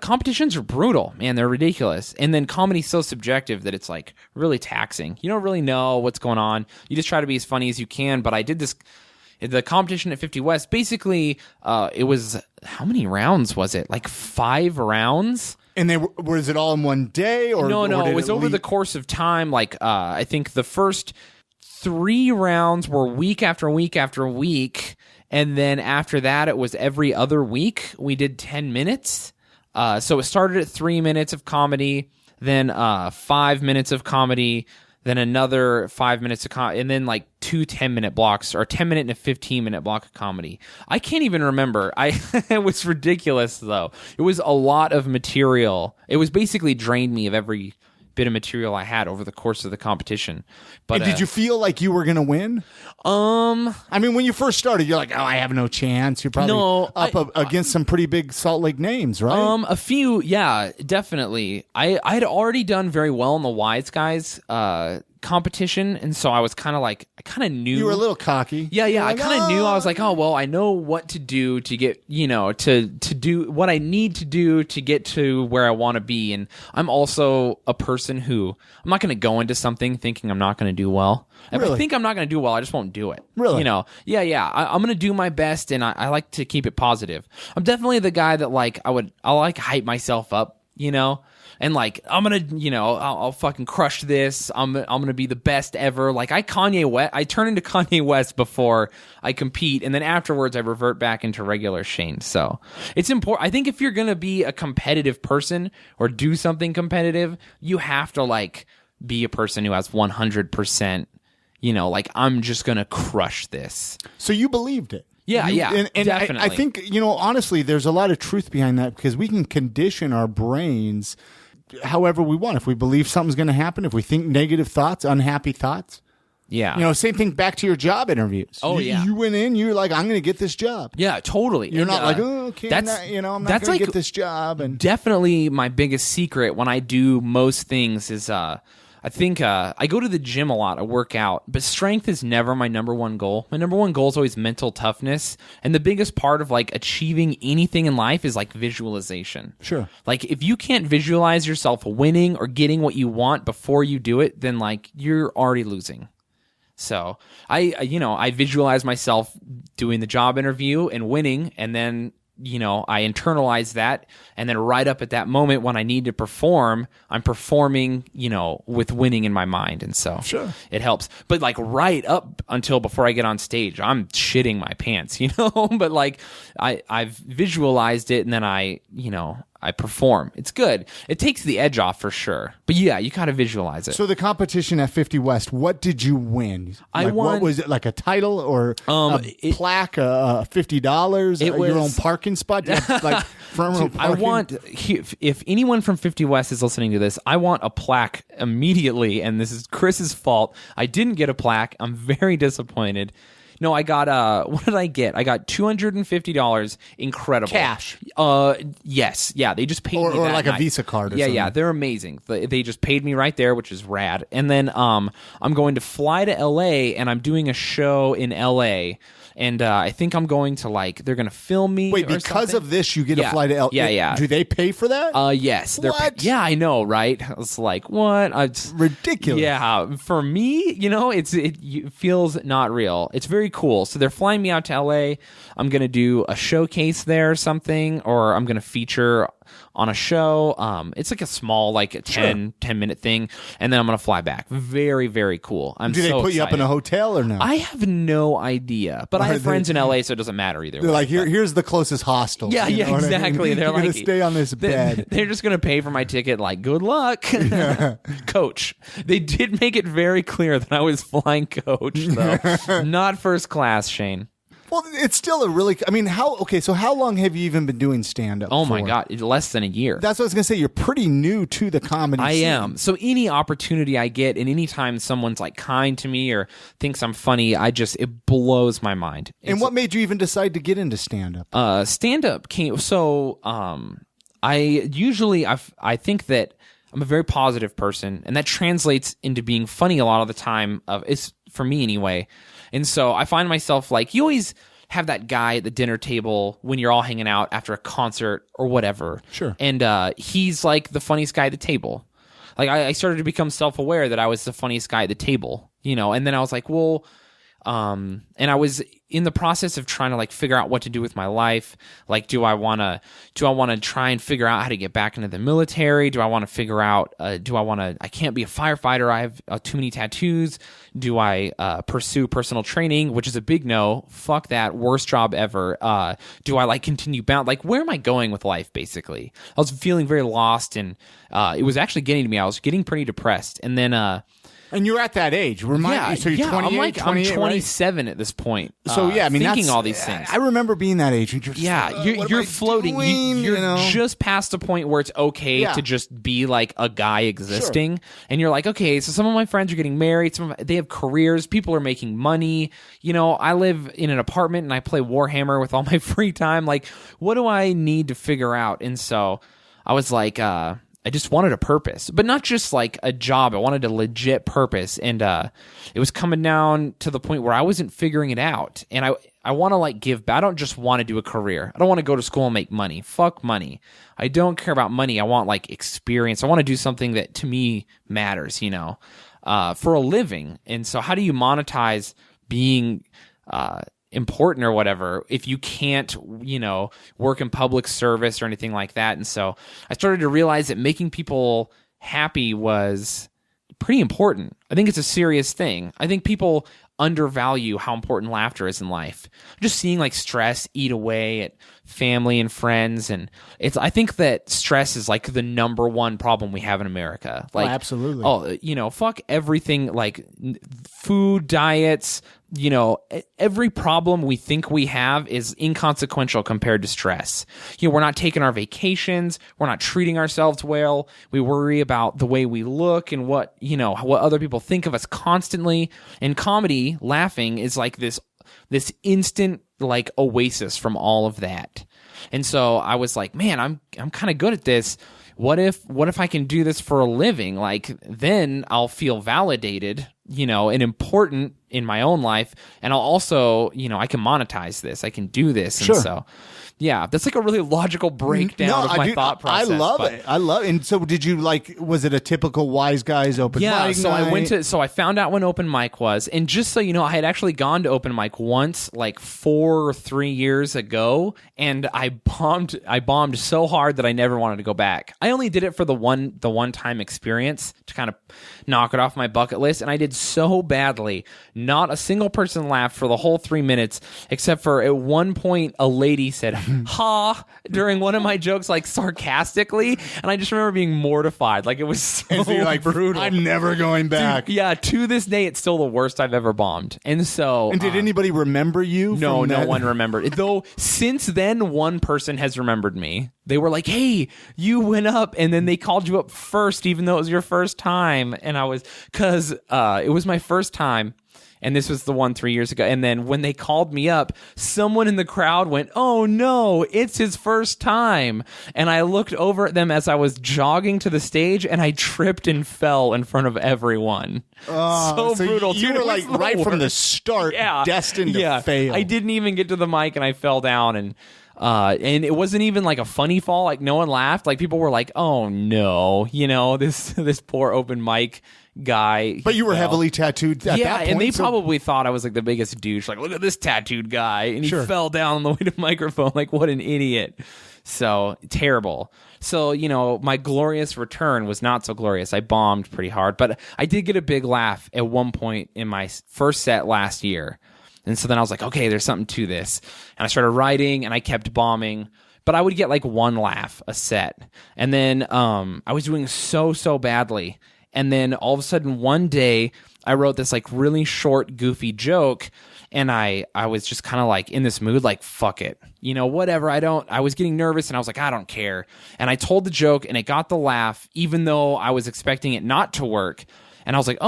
competitions are brutal, man. They're ridiculous. And then comedy's so subjective that it's like really taxing. You don't really know what's going on. You just try to be as funny as you can. But I did the competition at 50 West. Basically, it was, how many rounds was it? Like 5 rounds. And was it all in one day? Or No, or it was over the course of time. Like, I think the first 3 rounds were week after week after week. And then after that, it was every other week. We did 10 minutes. So it started at 3 minutes of comedy, then 5 minutes of comedy, then another 5 minutes of comedy, and then like 2 10-minute blocks, or a 10-minute and a 15-minute block of comedy. I can't even remember. It was ridiculous, though. It was a lot of material. It was basically drained me of every bit of material I had over the course of the competition. But and did you feel like you were going to win? I mean, when you first started, you're like, "Oh, I have no chance." You're probably against some pretty big Salt Lake names, right? A few, yeah, definitely. I had already done very well in the Wise Guys competition, and so I was kind of like, I kind of knew. You were a little cocky. Yeah, You're I like, kind of knew. I was like, oh, well, I know what to do to get, to do what I need to do to get to where I want to be. And I'm also a person who, I'm not going to go into something thinking I'm not going to do well. If I think I'm not going to do well, I just won't do it. Really? I'm going to do my best, and I like to keep it positive. I'm definitely the guy that I'll like hype myself up, and like, I'm going to, I'll fucking crush this. I'm going to be the best ever. Like I turn into Kanye West before I compete. And then afterwards I revert back into regular Shayne. So it's important. I think if you're going to be a competitive person or do something competitive, you have to like be a person who has 100%, like I'm just going to crush this. So you believed it. Yeah, And definitely. I think, honestly, there's a lot of truth behind that, because we can condition our brains however we want. If we believe something's going to happen, if we think negative thoughts, unhappy thoughts. Yeah. Same thing back to your job interviews. Oh, yeah. You went in, you're like, I'm going to get this job. Yeah, totally. You're not like, oh, okay, I'm not going to get this job. And definitely my biggest secret when I do most things is I think I go to the gym a lot, I work out, but strength is never my number one goal. My number one goal is always mental toughness. And the biggest part of like achieving anything in life is like visualization. Sure. Like if you can't visualize yourself winning or getting what you want before you do it, then like you're already losing. So I visualize myself doing the job interview and winning, and then I internalize that, and then right up at that moment when I need to perform, I'm performing, with winning in my mind. And so Sure. It helps. But like right up until before I get on stage, I'm shitting my pants, but like I've visualized it, and then I I perform. It's good. It takes the edge off for sure. But yeah, you kind of visualize it. So the competition at 50 West, what did you win? I Like, won. What was it, like a title or a plaque, $50, It your own was- parking spot? Like front row Dude, I parking? want, if anyone from 50 West is listening to this, I want a plaque immediately, and this is Chris's fault. I didn't get a plaque. I'm very disappointed. No, I got, what did I get? I got $250. Incredible. Cash. Yes. Yeah, they just paid me Or that like night. a Visa card or Yeah, something. yeah, they're amazing. They just paid me right there, which is rad. And then I'm going to fly to LA, and I'm doing a show in LA. And I think I'm going to, like, they're going to film me. Wait, or because something. of this, you get Yeah. to fly to LA? Yeah, yeah. Do they pay for that? Yes. What? Yeah, I know, right? It's like, what? Ridiculous. Yeah, for me, it feels not real. It's very cool. So they're flying me out to LA. I'm going to do a showcase there or something, or I'm going to feature on a show. It's like a small, like a 10-minute thing, and then I'm going to fly back. Very, very cool. Do they so put you up in a excited. hotel or no? I have no idea, but I have friends in LA, so it doesn't matter either They're way. like, here's the closest hostel. Yeah, You yeah, know what I mean? exactly. They're You're like, gonna stay on this bed. They're just gonna pay for my ticket. Like, good luck, coach. They did make it very clear that I was flying coach, though, not first class. Shane. Well, it's still a really. I mean, so how long have you even been doing stand up? Oh my God, it's less than a year. That's what I was gonna say. You're pretty new to the comedy. I scene. am. So any opportunity I get, and anytime someone's like kind to me or thinks I'm funny, it blows my mind. And what made you even decide to get into stand up? Stand up came. So I think that I'm a very positive person, and that translates into being funny a lot of the time. It's for me anyway. And so I find myself like, you always have that guy at the dinner table when you're all hanging out after a concert or whatever. Sure. And he's like the funniest guy at the table. Like I started to become self-aware that I was the funniest guy at the table, and then I was like, well, and I was in the process of trying to like figure out what to do with my life. Like, do I want to try and figure out how to get back into the military? Do I want to figure out, I can't be a firefighter. I have too many tattoos. Do I pursue personal training, which is a big no. Fuck that. Worst job ever. Do I like continue bound? Like, where am I going with life? Basically, I was feeling very lost, and it was actually getting to me. I was getting pretty depressed. And then, and you're at that age. Remind me. So you're 28, I'm 28, 27 at this point. So yeah, I mean, thinking that's, all these things. I remember being that age. And you're just Yeah, like, what am you're I floating. doing? You're just past the point where it's okay Yeah. to just be like a guy existing, and you're like, okay, so some of my friends are getting married. They have careers. People are making money. I live in an apartment and I play Warhammer with all my free time. Like, what do I need to figure out? And so I was like, I just wanted a purpose, but not just like a job. I wanted a legit purpose. And it was coming down to the point where I wasn't figuring it out. And I want to like give back. I don't just want to do a career. I don't want to go to school and make money. Fuck money. I don't care about money. I want like experience. I want to do something that to me matters, for a living. And so how do you monetize being important or whatever if you can't work in public service or anything like that? And so I started to realize that making people happy was pretty important. I think it's a serious thing. I think people undervalue how important laughter is in life. Just seeing like stress eat away at family and friends, and I think that stress is like the number one problem we have in America. Like, absolutely. Fuck everything, like food, diets, every problem we think we have is inconsequential compared to stress. We're not taking our vacations. We're not treating ourselves well. We worry about the way we look and what other people think of us constantly. And comedy, laughing, is like this instant like oasis from all of that. And so I was like, man, I'm kind of good at this. What if I can do this for a living? Like, then I'll feel validated, and important in my own life. And I'll also, I can monetize this. I can do this. Sure. And so, yeah, that's like a really logical breakdown of my thought process. I love it. I love it. And so did you was it a typical Wise Guys open mic Yeah, so night? I found out when open mic was, and just so you know, I had actually gone to open mic once, like 4 or 3 years ago, and I bombed so hard that I never wanted to go back. I only did it for the one time experience to kind of knock it off my bucket list, and I did did so badly. Not a single person laughed for the whole 3 minutes, except for at one point a lady said, ha, during one of my jokes, like sarcastically. And I just remember being mortified. Like it was so, So you're like, brutal. I'm never going back. Dude, yeah, to this day, it's still the worst I've ever bombed. And so... And did anybody remember you? No, from no that? one remembered. Though since then, one person has remembered me. They were like, hey, you went up, and then they called you up first, even though it was your first time. And I was, because it was my first time, and this was the one 3 years ago. And then when they called me up, someone in the crowd went, oh no, it's his first time. And I looked over at them as I was jogging to the stage, and I tripped and fell in front of everyone. So brutal. You Dude, were it like was the right from the worst. start, destined to fail. I didn't even get to the mic, and I fell down, and it wasn't even like a funny fall. Like no one laughed. Like people were like, "Oh no," this poor open mic guy. But you were fell. heavily tattooed at that point. And they so- probably thought I was like the biggest douche. Like, look at this tattooed guy, and he Sure. fell down on the way to the microphone. Like, what an idiot! So terrible. So my glorious return was not so glorious. I bombed pretty hard, but I did get a big laugh at one point in my first set last year. And so then I was like, okay, there's something to this. And I started writing, and I kept bombing. But I would get like one laugh a set. And then I was doing so badly. And then all of a sudden one day, I wrote this like really short, goofy joke. And I was just kind of like in this mood, like, fuck it. Whatever. I was getting nervous, and I was like, I don't care. And I told the joke, and it got the laugh, even though I was expecting it not to work. And I was like,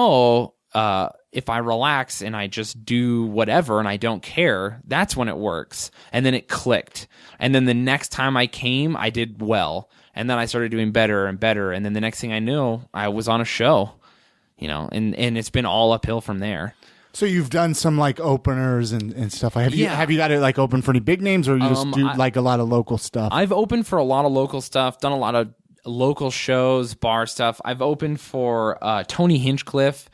if I relax and I just do whatever and I don't care, that's when it works. And then it clicked. And then the next time I came, I did well. And then I started doing better and better. And then the next thing I knew, I was on a show, and it's been all uphill from there. So you've done some like openers and stuff. Have you got it like open for any big names, or you just do like a lot of local stuff? I've opened for a lot of local stuff, done a lot of local shows, bar stuff. I've opened for Tony Hinchcliffe,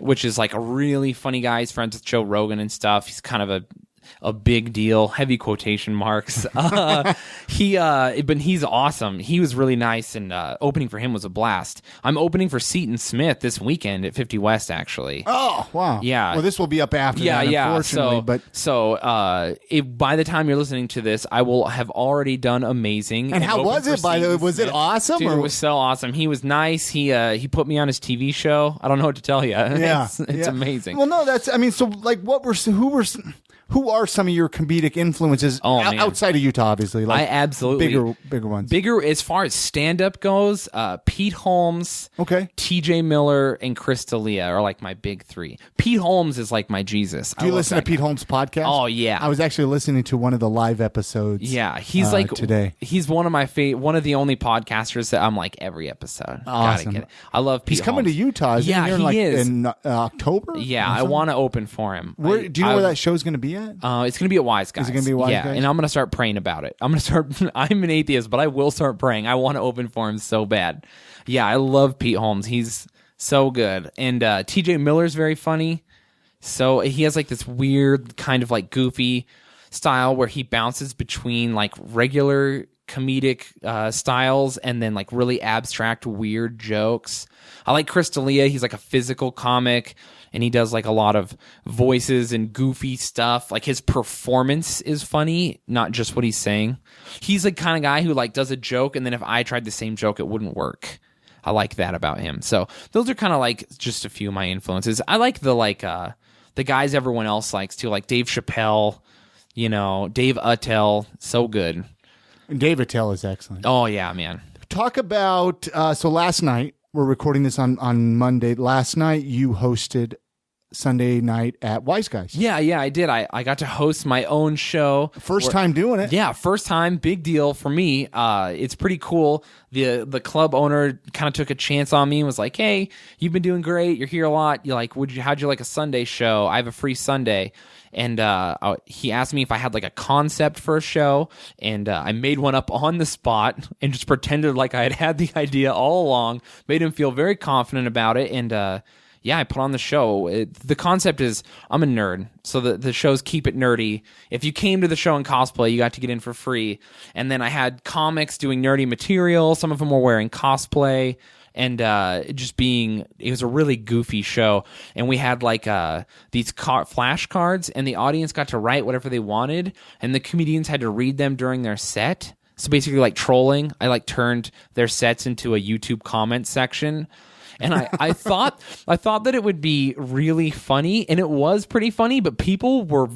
which is like a really funny guy. He's friends with Joe Rogan and stuff. He's kind of a big deal, heavy quotation marks. But he's awesome. He was really nice, and opening for him was a blast. I'm opening for Shayne Smith this weekend at 50 West, actually. Oh, wow. Yeah. Well, this will be up after that, unfortunately. By the time you're listening to this, I will have already done amazing. And how was it, by the way? Was it awesome? Dude, it was so awesome. He was nice. He put me on his TV show. I don't know what to tell you. Yeah. It's amazing. Well, no, so like who are some of your comedic influences outside of Utah, obviously? Like I absolutely bigger ones. Bigger as far as stand-up goes, Pete Holmes, TJ Miller, and Chris D'Elia are like my big three. Pete Holmes is like my Jesus. Do you listen to Pete Holmes' podcast? Oh yeah, I was actually listening to one of the live episodes. Yeah, he's like today. He's one of my one of the only podcasters that I'm like every episode. Awesome. Gotta get it. I love Pete. He's coming Holmes. to Utah. He is in October. Yeah, I want to open for him. Do you know where that show's going to be at? It's going to be at Wise Guys. Is it going to be Wise Guys? And I'm going to start praying about it. I'm an atheist, but I will start praying. I want to open for him so bad. Yeah, I love Pete Holmes. He's so good. And TJ Miller's very funny. So he has like this weird kind of like goofy style where he bounces between like regular comedic styles and then like really abstract weird jokes. I like Chris D'Elia. He's like a physical comic, and he does like a lot of voices and goofy stuff. Like his performance is funny, not just what he's saying. He's the kind of guy who like does a joke, and then if I tried the same joke, it wouldn't work. I like that about him. So those are kind of like just a few of my influences. I like the guys everyone else likes too, like Dave Chappelle, Dave Attell, so good. Dave Attell is excellent. Oh yeah, man. Talk about so last night, we're recording this on Monday. Last night you hosted Sunday night at Wise Guys. Yeah, I did. I got to host my own show. First time doing it. Yeah, first time. Big deal for me. It's pretty cool. The club owner kind of took a chance on me and was like, hey, you've been doing great. You're here a lot. You're like, how'd you like a Sunday show? I have a free Sunday. And he asked me if I had like a concept for a show, and I made one up on the spot and just pretended like I had the idea all along, made him feel very confident about it, and I put on the show. The concept is I'm a nerd, so the shows keep it nerdy. If you came to the show in cosplay, you got to get in for free. And then I had comics doing nerdy material. Some of them were wearing cosplay. and it was a really goofy show. And we had like these flashcards, and the audience got to write whatever they wanted, and the comedians had to read them during their set. So basically, like trolling, I like turned their sets into a YouTube comment section. And I thought that it would be really funny, and it was pretty funny, but people were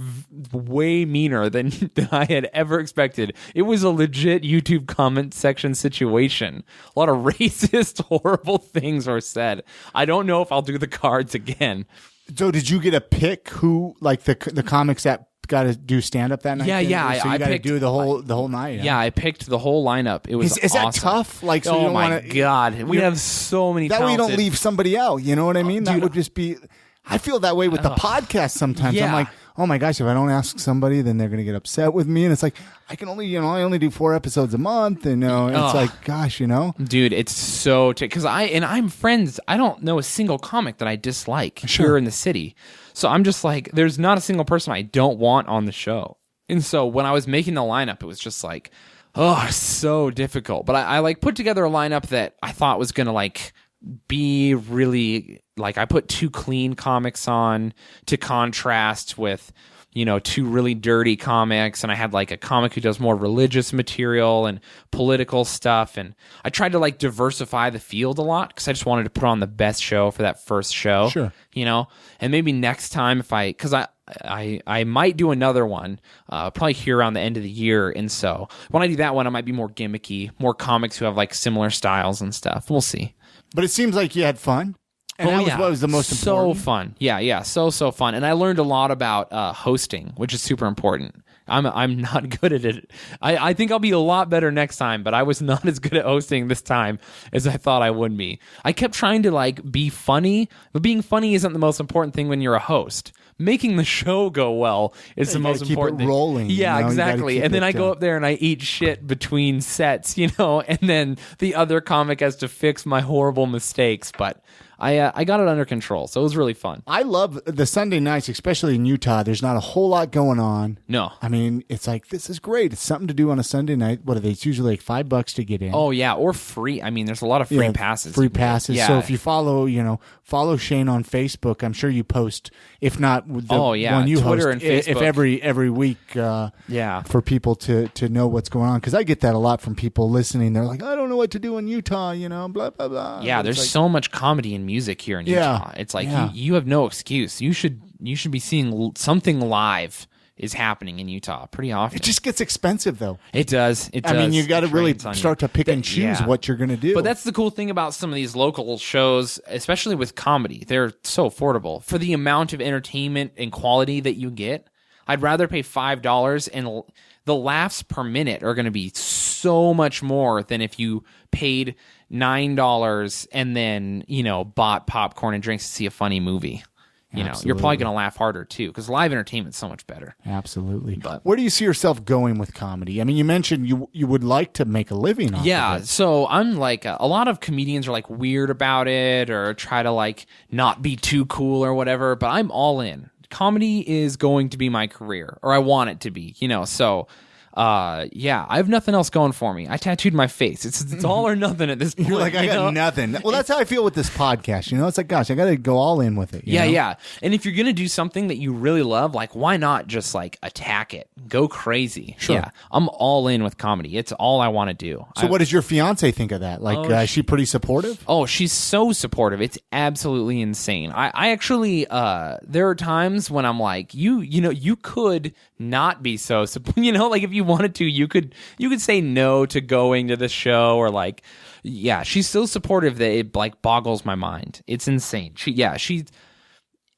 way meaner than I had ever expected. It was a legit YouTube comment section situation. A lot of racist, horrible things were said. I don't know if I'll do the cards again. So did you get a pick who, like the comics that got to do stand up that night? Yeah. So you got to do the whole night. Yeah, I picked the whole lineup. It was is awesome. that tough? Like, so you oh don't my wanna, god, we have so many. That way you don't talented- leave somebody out. You know what I mean? That dude, would just be. I feel that way with the podcast sometimes. Yeah. I'm like, oh my gosh, if I don't ask somebody, then they're going to get upset with me. And it's like, I only do 4 episodes a month. And it's like, gosh, Dude, it's so because I'm friends. I don't know a single comic that I dislike Sure. here in the city. So I'm just like, there's not a single person I don't want on the show. And so when I was making the lineup, it was just like, so difficult. But I like put together a lineup that I thought was going to like be really like, I put 2 clean comics on to contrast with, 2 really dirty comics. And I had like a comic who does more religious material and political stuff. And I tried to like diversify the field a lot because I just wanted to put on the best show for that first show. Sure. And maybe next time because I might do another one, probably here around the end of the year. And so when I do that one, I might be more gimmicky, more comics who have like similar styles and stuff. We'll see. But it seems like you had fun. And that was what was the most important. So fun. Yeah. So fun. And I learned a lot about hosting, which is super important. I'm not good at it. I think I'll be a lot better next time, but I was not as good at hosting this time as I thought I would be. I kept trying to like be funny, but being funny isn't the most important thing when you're a host. Making the show go well is the most important thing. Keep it rolling. Yeah, exactly. And then I go up there and I eat shit between sets, and then the other comic has to fix my horrible mistakes, but I got it under control, so it was really fun. I love the Sunday nights, especially in Utah. There's not a whole lot going on. No. I mean, it's like, this is great. It's something to do on a Sunday night. What are they? It's usually like $5 to get in. Oh, yeah, or free. I mean, there's a lot of free passes. Free passes. Yeah. So if you follow Shayne on Facebook, I'm sure you post, if not the one you Twitter host, and Facebook. if every week, for people to know what's going on. Because I get that a lot from people listening. They're like, I don't know what to do in Utah, blah, blah, blah. Yeah, there's so much comedy and music here in Utah. It's like you have no excuse. You should be seeing something live is happening in Utah pretty often. It just gets expensive, though. It does. I mean, you got to really start to pick and choose what you're going to do. But that's the cool thing about some of these local shows, especially with comedy. They're so affordable. For the amount of entertainment and quality that you get, I'd rather pay $5, and the laughs per minute are going to be so much more than if you paid $9 and then, bought popcorn and drinks to see a funny movie. You're probably going to laugh harder too, because live entertainment's so much better. Absolutely. But where do you see yourself going with comedy? I mean, you mentioned you would like to make a living off of it. So I'm like, a lot of comedians are like weird about it or try to like not be too cool or whatever, but I'm all in. Comedy is going to be my career, or I want it to be, so I have nothing else going for me. I tattooed my face. It's all or nothing at this point. You're like, I got nothing. Well, that's how I feel with this podcast. It's like, gosh, I got to go all in with it. You know? Yeah. And if you're going to do something that you really love, like, why not just like attack it? Go crazy. Sure. Yeah. I'm all in with comedy. It's all I want to do. So what does your fiance think of that? Like, is she pretty supportive? Oh, she's so supportive. It's absolutely insane. I actually, there are times when I'm like, you could not be so, like if you wanted to, you could say no to going to the show, or like, she's so supportive that it like boggles my mind. It's insane. She's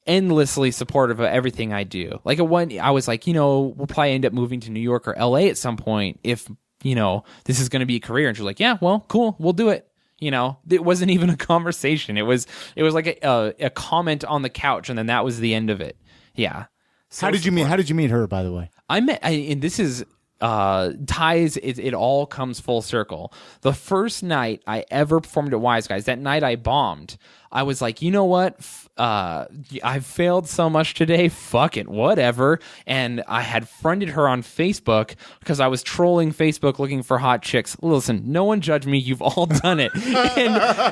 endlessly supportive of everything I do. Like I was like, we'll probably end up moving to New York or LA at some point if, this is going to be a career. And she's like, yeah, well, cool. We'll do it. It wasn't even a conversation. It was like a comment on the couch, and then that was the end of it. Yeah. So How did you meet her, by the way? and this is ties it all comes full circle. The first night I ever performed at Wise Guys, that night I bombed. I was like, you know what? I've failed so much today. Fuck it, whatever. And I had friended her on Facebook because I was trolling Facebook looking for hot chicks. Listen, no one judge me. You've all done it.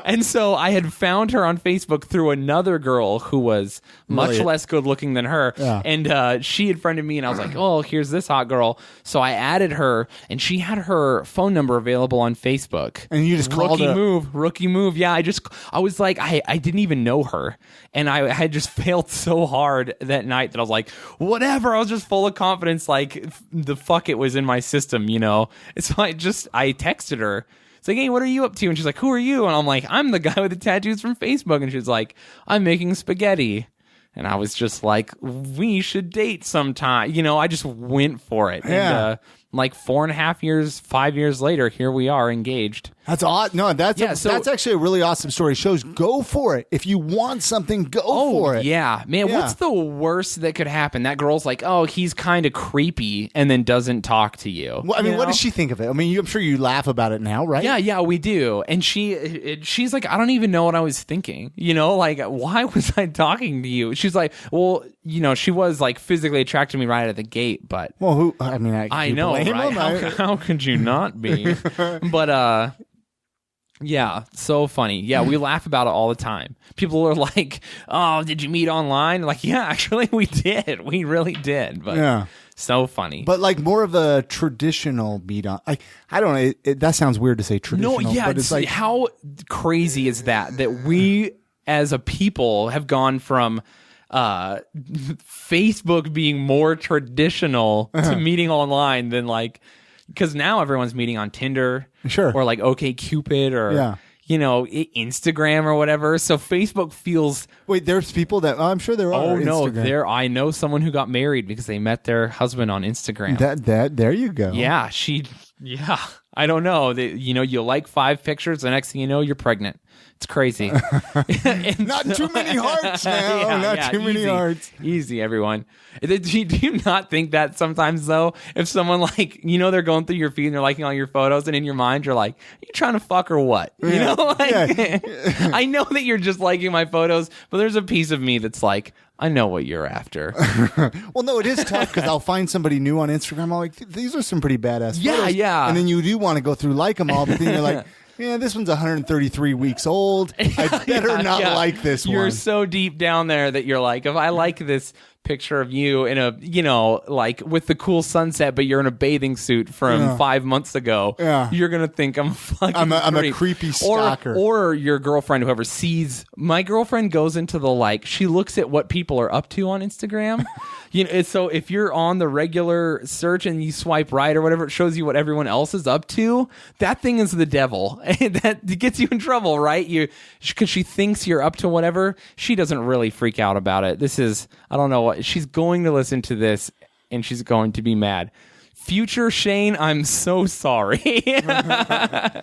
and so I had found her on Facebook through another girl who was much less good looking than her. Yeah. And she had friended me, and I was like, oh, here's this hot girl. So I added her, and she had her phone number available on Facebook. And you just called her. Rookie move. Yeah, I was like, I didn't even know her. And I had just failed so hard that night that I was like, whatever. I was just full of confidence, like the fuck it was in my system, you know? So I texted her. It's like, hey, what are you up to? And she's like, who are you? And I'm like, I'm the guy with the tattoos from Facebook. And she's like, I'm making spaghetti. And I was just like, we should date sometime. You know, I just went for it. Yeah. And like 4.5 years, 5 years later, here we are engaged. That's odd. No, that's actually a really awesome story. It shows go for it. If you want something, go for it. Yeah. Man, what's the worst that could happen? That girl's like, oh, he's kind of creepy, and then doesn't talk to you. Well, I mean, what does she think of it? I mean, I'm sure you laugh about it now, right? Yeah, we do. And she's like, I don't even know what I was thinking. You know, like, why was I talking to you? She's like, well, you know, she was like physically attracted to me right out of the gate, but well, I know, right? How could you not be? But yeah, so funny. Yeah, we laugh about it all the time. People are like, "Oh, did you meet online?" Like, yeah, actually, we did. We really did. But yeah, so funny. But like more of a traditional meet on. I don't know. That sounds weird to say traditional. No, yeah, but it's like how crazy is that we as a people have gone from Facebook being more traditional to meeting online than like. Because now everyone's meeting on Tinder, sure, or like OkCupid, or you know, Instagram or whatever. So Facebook feels. Wait, there's people that I'm sure there are. Oh no, Instagram. I know someone who got married because they met their husband on Instagram. That there you go. Yeah, I don't know. You know, you like 5 pictures, the next thing you know, you're pregnant. It's crazy. Not too many hearts now. Not too many hearts. Easy, everyone. Do you not think that sometimes, though? If someone, like, you know, they're going through your feed and they're liking all your photos, and in your mind, you're like, are you trying to fuck or what? You know? Like, I know that you're just liking my photos, but there's a piece of me that's like, I know what you're after. Well, no, it is tough because I'll find somebody new on Instagram. I'm like, these are some pretty badass photos. Yeah. And then you do want to go through like them all, but then you're like, yeah, this one's 133 weeks old. I better not like this one. You're so deep down there that you're like, if I like this picture of you in a, you know, like with the cool sunset, but you're in a bathing suit from 5 months ago, you're going to think I'm fucking I'm a creepy stalker. Or your girlfriend, whoever sees, my girlfriend goes into the, like, she looks at what people are up to on Instagram. You know, so if you're on the regular search and you swipe right or whatever, it shows you what everyone else is up to. That thing is the devil. That gets you in trouble, right? Because she thinks you're up to whatever. She doesn't really freak out about it. I don't know what, she's going to listen to this and she's going to be mad. Future Shayne, I'm so sorry. Yeah,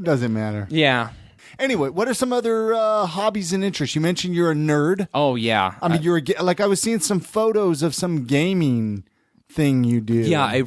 doesn't matter. Yeah. Anyway, what are some other hobbies and interests? You mentioned you're a nerd. Oh, yeah. I mean, I was seeing some photos of some gaming thing you do. Yeah, I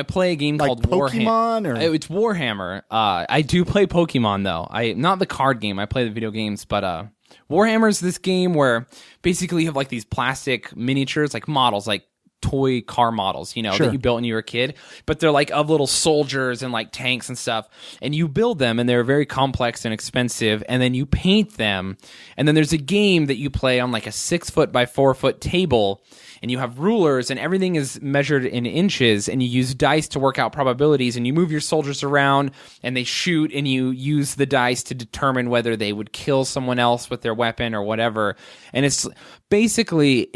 play a game called Pokemon Warhammer. It's Warhammer. I do play Pokemon, though. Not the card game. I play the video games, but Warhammer is this game where basically you have like these plastic miniatures, like models, like toy car models, you know, that you built when you were a kid, but they're like of little soldiers and like tanks and stuff, and you build them and they're very complex and expensive, and then you paint them, and then there's a game that you play on like a 6-foot by 4-foot table, and you have rulers and everything is measured in inches, and you use dice to work out probabilities, and you move your soldiers around and they shoot, and you use the dice to determine whether they would kill someone else with their weapon or whatever. And it's basically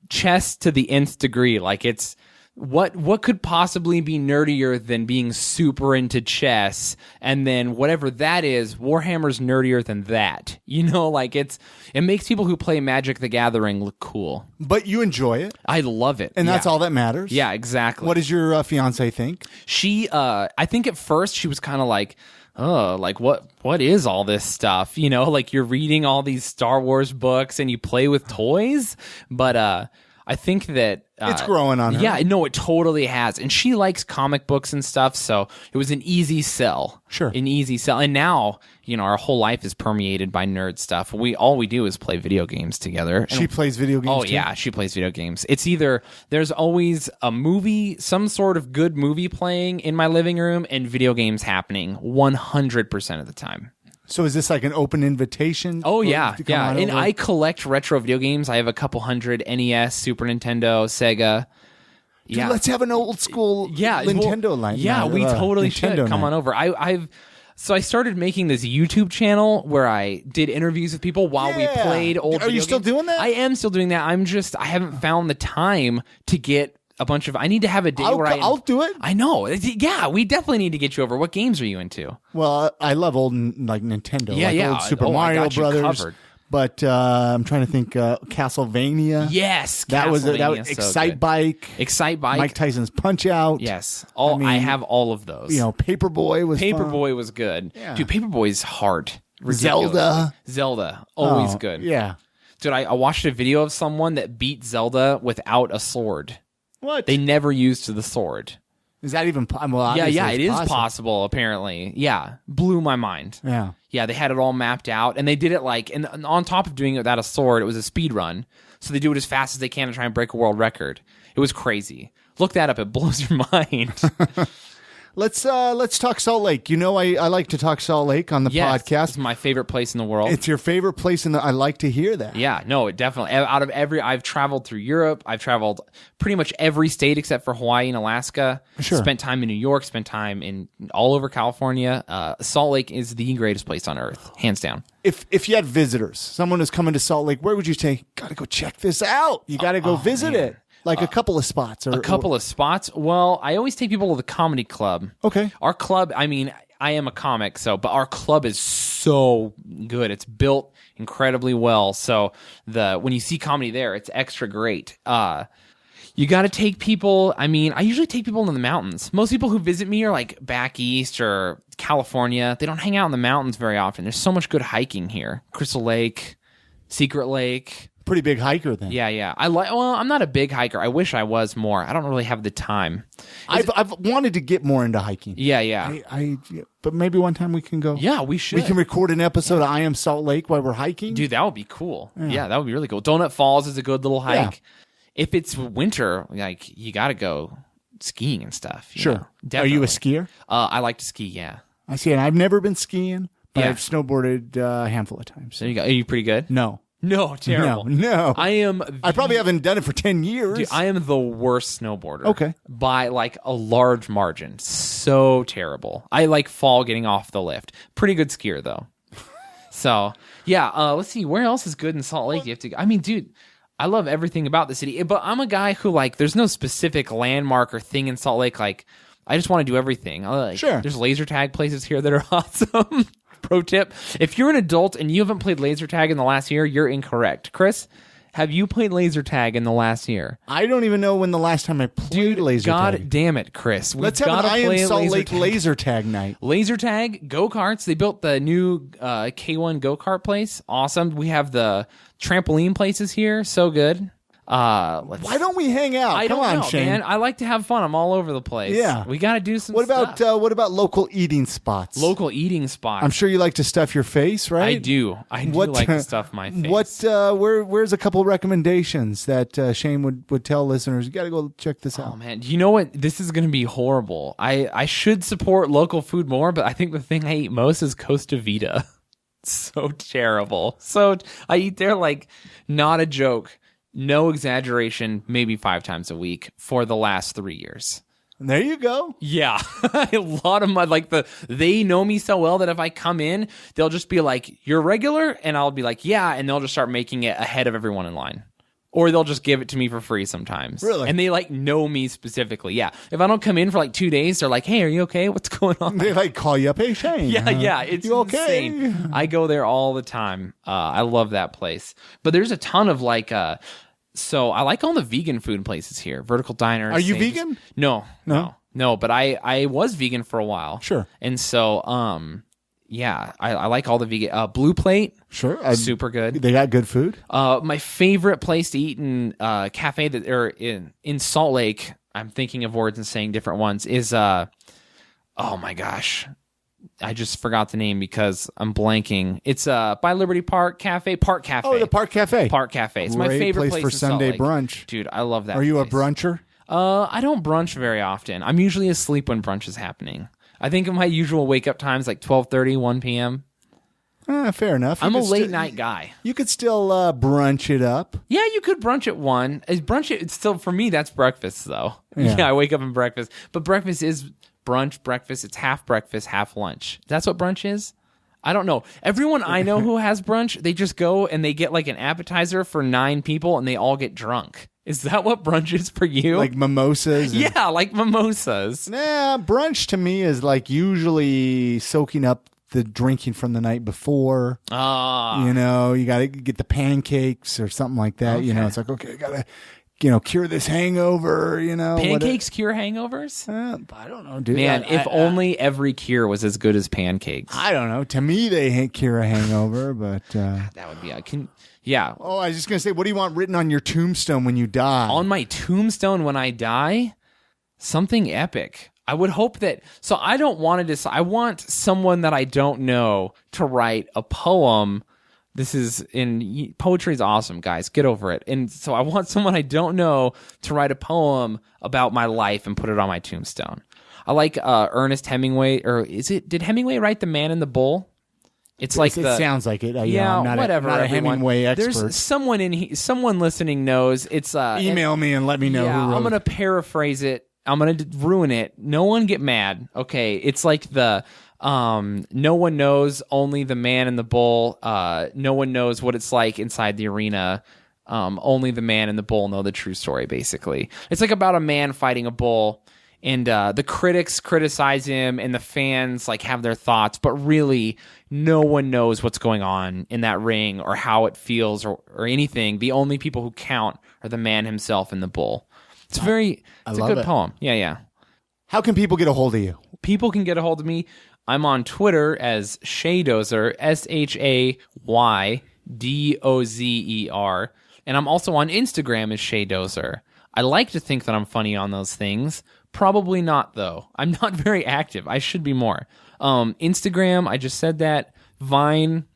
chess to the nth degree. Like, it's what could possibly be nerdier than being super into chess, and then whatever that is, Warhammer's nerdier than that. You know, like it makes people who play Magic the Gathering look cool. But you enjoy it. I love it. And that's all that matters. Yeah, exactly. What does your fiance think? She I think at first she was kind of like, oh, like what is all this stuff? You know, like you're reading all these Star Wars books and you play with toys. But I think that It's growing on her. Yeah, no, it totally has. And she likes comic books and stuff, so it was an easy sell. Sure. An easy sell. And now, our whole life is permeated by nerd stuff. All we do is play video games together. She plays video games too? Yeah, she plays video games. It's either there's always a movie, some sort of good movie playing in my living room, and video games happening 100% of the time. So is this like an open invitation? Oh, yeah. to come Yeah. on And over? I collect retro video games. I have a couple hundred NES, Super Nintendo, Sega. Dude, let's have an old school Nintendo line. Yeah, we totally should. Nintendo Come night. on over. So I started making this YouTube channel where I did interviews with people while we Yeah. played old Are you video still games. doing that? I am still doing that. I haven't found the time to get a bunch of... I need to have a day where I'll do it. I know. Yeah, we definitely need to get you over. What games are you into? Well, I love old like Nintendo. Yeah, like yeah. Old Super I Mario got you Brothers. covered. But I'm trying to think. Castlevania. Yes, that was Castlevania, so Excite good. Bike. Excite Bike. Mike Tyson's Punch Out. Yes. I have all of those. Paperboy was fun. Paperboy was good. Yeah. Dude, Paperboy's hard. Zelda. Always good. Yeah. Dude, I watched a video of someone that beat Zelda without a sword. What? They never used the sword. Is that even well, Yeah, it is possible. possible, apparently. Yeah. Blew my mind. Yeah. Yeah, they had it all mapped out, and they did it and on top of doing it without a sword, it was a speed run. So they do it as fast as they can to try and break a world record. It was crazy. Look that up. It blows your mind. Let's talk Salt Lake. I like to talk Salt Lake on the podcast. It's my favorite place in the world. It's your favorite place I like to hear that. Yeah, no, it definitely. I've traveled through Europe. I've traveled pretty much every state except for Hawaii and Alaska. Sure. Spent time in New York. Spent time in all over California. Salt Lake is the greatest place on earth, hands down. If you had visitors, someone was coming to Salt Lake, where would you say, gotta go check this out? You gotta go visit it. Like a couple of spots. A couple of spots? Well, I always take people to the comedy club. Okay. Our club, I am a comic, but our club is so good. It's built incredibly well. So when you see comedy there, it's extra great. You got to take people. I usually take people into the mountains. Most people who visit me are like back east or California. They don't hang out in the mountains very often. There's so much good hiking here. Crystal Lake, Secret Lake. Pretty big hiker then. Yeah. I'm not a big hiker. I wish I was more. I don't really have the time. I've wanted to get more into hiking. Yeah. But maybe one time we can go. Yeah, we should. We can record an episode of I Am Salt Lake while we're hiking. Dude, that would be cool. Yeah, that would be really cool. Donut Falls is a good little hike. Yeah. If it's winter, you got to go skiing and stuff. Sure. Definitely. Are you a skier? I like to ski, yeah. I see. And I've never been skiing, but Yeah. I've snowboarded a handful of times. There you go. Are you pretty good? No. No, terrible. No. I probably haven't done it for 10 years. Dude, I am the worst snowboarder. Okay. By a large margin. So terrible. I fall getting off the lift. Pretty good skier though. So yeah, let's see. Where else is good in Salt Lake? You have to. Dude, I love everything about the city, but I'm a guy who there's no specific landmark or thing in Salt Lake. I just want to do everything. Sure. There's laser tag places here that are awesome. Pro tip: if you're an adult and you haven't played laser tag in the last year, you're incorrect. Chris, have you played laser tag in the last year? I don't even know when the last time I played laser God tag. damn it, Chris. Let's have an I Am Salt Lake laser tag night. Laser tag, go-karts. They built the new K1 go-kart place. Awesome. We have the trampoline places here. So good. Why don't we hang out? Come on, know, Shayne. man. I like to have fun. I'm all over the place. Yeah. We got to do some What stuff. about local eating spots? Local eating spots. I'm sure you like to stuff your face, right? I do. I do like to stuff my face. Where's a couple recommendations that Shayne would tell listeners? You got to go check this out. Oh man, you know what? This is going to be horrible. I should support local food more, but I think the thing I eat most is Costa Vida. So terrible. So I eat there not a joke. No exaggeration, maybe 5 times a week for the last 3 years. There you go. Yeah. A lot of my, they know me so well that if I come in, they'll just be like, you're regular? And I'll be like, yeah. And they'll just start making it ahead of everyone in line. Or they'll just give it to me for free sometimes. Really? And they know me specifically. Yeah. If I don't come in for 2 days, they're like, hey, are you okay? What's going on? They call you up. Hey, Shayne. Yeah. It's you okay? insane. I go there all the time. I love that place. But there's a ton of so I like all the vegan food places here. Vertical Diner. Are you vegan? No. But I was vegan for a while. Sure. And so yeah, I like all the vegan. Blue Plate, Sure. super good. They got good food. My favorite place to eat in cafe that or in Salt Lake, I'm thinking of words and saying different ones, is oh my gosh, I just forgot the name because I'm blanking. It's by Liberty Park Cafe, Park Cafe. Oh, the Park Cafe. Park Cafe. It's my Great favorite place place for in Salt Sunday Lake. brunch. Dude, I love that. Are you a place. bruncher? I don't brunch very often. I'm usually asleep when brunch is happening. I think my usual wake up time is like 12:30, 1 p.m. Fair enough. I'm a late night guy. You could still brunch it up. Yeah, you could brunch at 1. It's still, for me, that's breakfast, though. Yeah. I wake up and breakfast. But breakfast is brunch, breakfast. It's half breakfast, half lunch. That's what brunch is? I don't know. Everyone I know who has brunch, they just go and they get like an appetizer for 9 people and they all get drunk. Is that what brunch is for you? Like mimosas? Yeah, like mimosas. Nah, brunch to me is like usually soaking up the drinking from the night before. You know, you got to get the pancakes or something like that. You know, it's like, okay, I got to, cure this hangover, Pancakes cure hangovers? I don't know, dude. Man, if only every cure was as good as pancakes. I don't know. To me, they cure a hangover, but... that would be... Yeah. Oh, I was just going to say, what do you want written on your tombstone when you die? On my tombstone when I die? Something epic. I would hope that... So I don't want to decide... I want someone that I don't know to write a poem. This is... Poetry is awesome, guys. Get over it. And so I want someone I don't know to write a poem about my life and put it on my tombstone. I like Ernest Hemingway, or did Hemingway write The Man in the Bull? It sounds like it. I'm not whatever. not a Hemingway expert. There's someone listening knows. It's email me and let me know who wrote. I'm gonna paraphrase it. I'm gonna ruin it. No one get mad. Okay, it's like the no one knows, only the man in the bull. No one knows what it's like inside the arena. Only the man and the bull know the true story. Basically, it's like about a man fighting a bull. And the critics criticize him and the fans like have their thoughts, but really no one knows what's going on in that ring or how it feels or anything. The only people who count are the man himself and the bull. It's a good poem. Yeah. How can people get a hold of you? People can get a hold of me. I'm on Twitter as Shaydozer, SHAYDOZER. And I'm also on Instagram as Shaydozer. I like to think that I'm funny on those things. Probably not, though. I'm not very active. I should be more. Instagram, I just said that. Vine,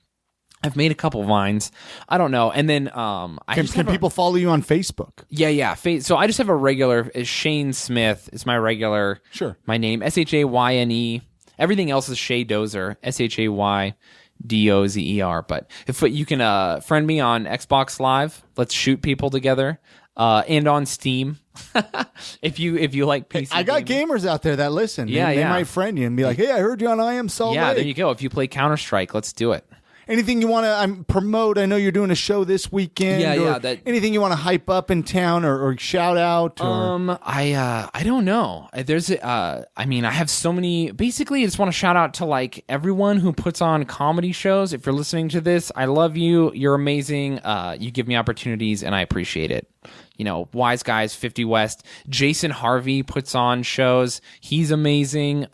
I've made a couple Vines. I don't know. And then can people follow you on Facebook? Yeah. So I just have a regular Shayne Smith. It's my regular. Sure. My name, SHAYNE. Everything else is Shaydozer, SHAYDOZER. But if you can friend me on Xbox Live, let's shoot people together. And on Steam, if you like PC, I got gamers out there that listen. They might friend you and be like, "Hey, I heard you on I Am Salt Lake." Yeah, there you go. If you play Counter-Strike, let's do it. Anything you want to promote? I know you're doing a show this weekend. Anything you want to hype up in town or shout out? Or? I don't know. I have so many. Basically, I just want to shout out to like everyone who puts on comedy shows. If you're listening to this, I love you. You're amazing. You give me opportunities, and I appreciate it. Wise Guys, 50 West. Jason Harvey puts on shows. He's amazing.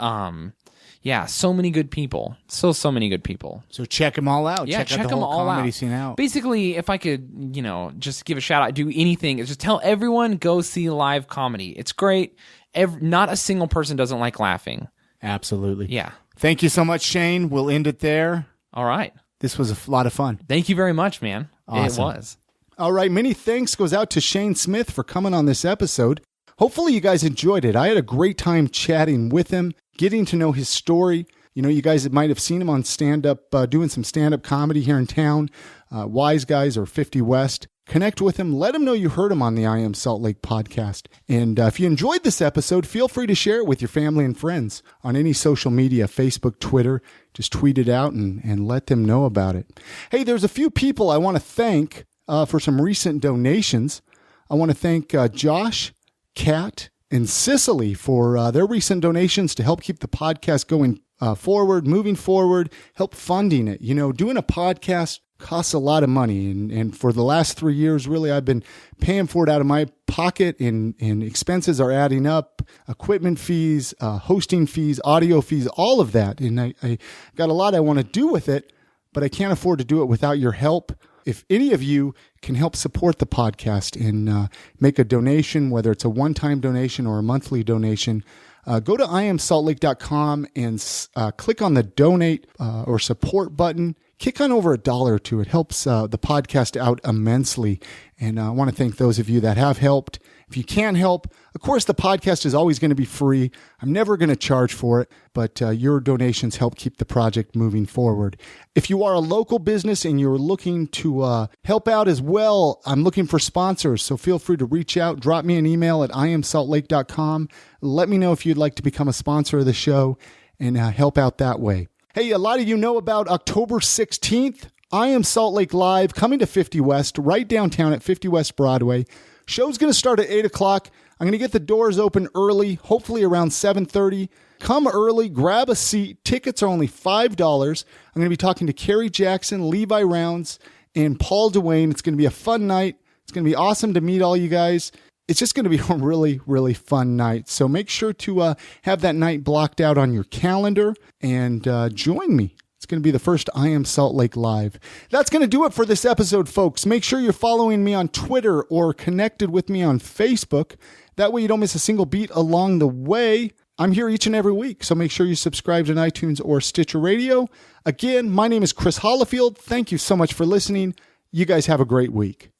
Yeah, so many good people. So many good people. So check them all out. Yeah, check out the them whole all comedy out. Scene out. Basically, if I could, just give a shout out, do anything, just tell everyone, go see live comedy. It's great. Not a single person doesn't like laughing. Absolutely. Yeah. Thank you so much, Shayne. We'll end it there. All right. This was a lot of fun. Thank you very much, man. Awesome. It was. All right. Many thanks goes out to Shayne Smith for coming on this episode. Hopefully you guys enjoyed it. I had a great time chatting with him, getting to know his story. You guys might have seen him on stand-up, doing some stand-up comedy here in town, Wise Guys or 50 West. Connect with him. Let him know you heard him on the I Am Salt Lake podcast. And if you enjoyed this episode, feel free to share it with your family and friends on any social media, Facebook, Twitter. Just tweet it out and let them know about it. Hey, there's a few people I want to thank for some recent donations. I want to thank Josh, Kat, and Cicely for their recent donations to help keep the podcast going moving forward, help funding it. Doing a podcast costs a lot of money. And for the last 3 years, really, I've been paying for it out of my pocket, and expenses are adding up. Equipment fees, hosting fees, audio fees, all of that. And I got a lot I want to do with it, but I can't afford to do it without your help. If any of you can help support the podcast and make a donation, whether it's a one-time donation or a monthly donation, go to iamsaltlake.com and click on the donate or support button. Kick on over $1 or $2. It helps the podcast out immensely. And I want to thank those of you that have helped. If you can't help, of course, the podcast is always going to be free. I'm never going to charge for it, but your donations help keep the project moving forward. If you are a local business and you're looking to help out as well, I'm looking for sponsors. So feel free to reach out. Drop me an email at iamsaltlake.com. Let me know if you'd like to become a sponsor of the show and help out that way. Hey, a lot of you know about October 16th. I Am Salt Lake Live, coming to 50 West, right downtown at 50 West Broadway. Show's going to start at 8 o'clock. I'm going to get the doors open early, hopefully around 7:30. Come early, grab a seat. Tickets are only $5. I'm going to be talking to Kerry Jackson, Levi Rounds, and Paul Duane. It's going to be a fun night. It's going to be awesome to meet all you guys. It's just going to be a really, really fun night. So make sure to have that night blocked out on your calendar and join me. It's going to be the first I Am Salt Lake Live. That's going to do it for this episode, folks. Make sure you're following me on Twitter or connected with me on Facebook. That way you don't miss a single beat along the way. I'm here each and every week, so make sure you subscribe to iTunes or Stitcher Radio. Again, my name is Chris Hollifield. Thank you so much for listening. You guys have a great week.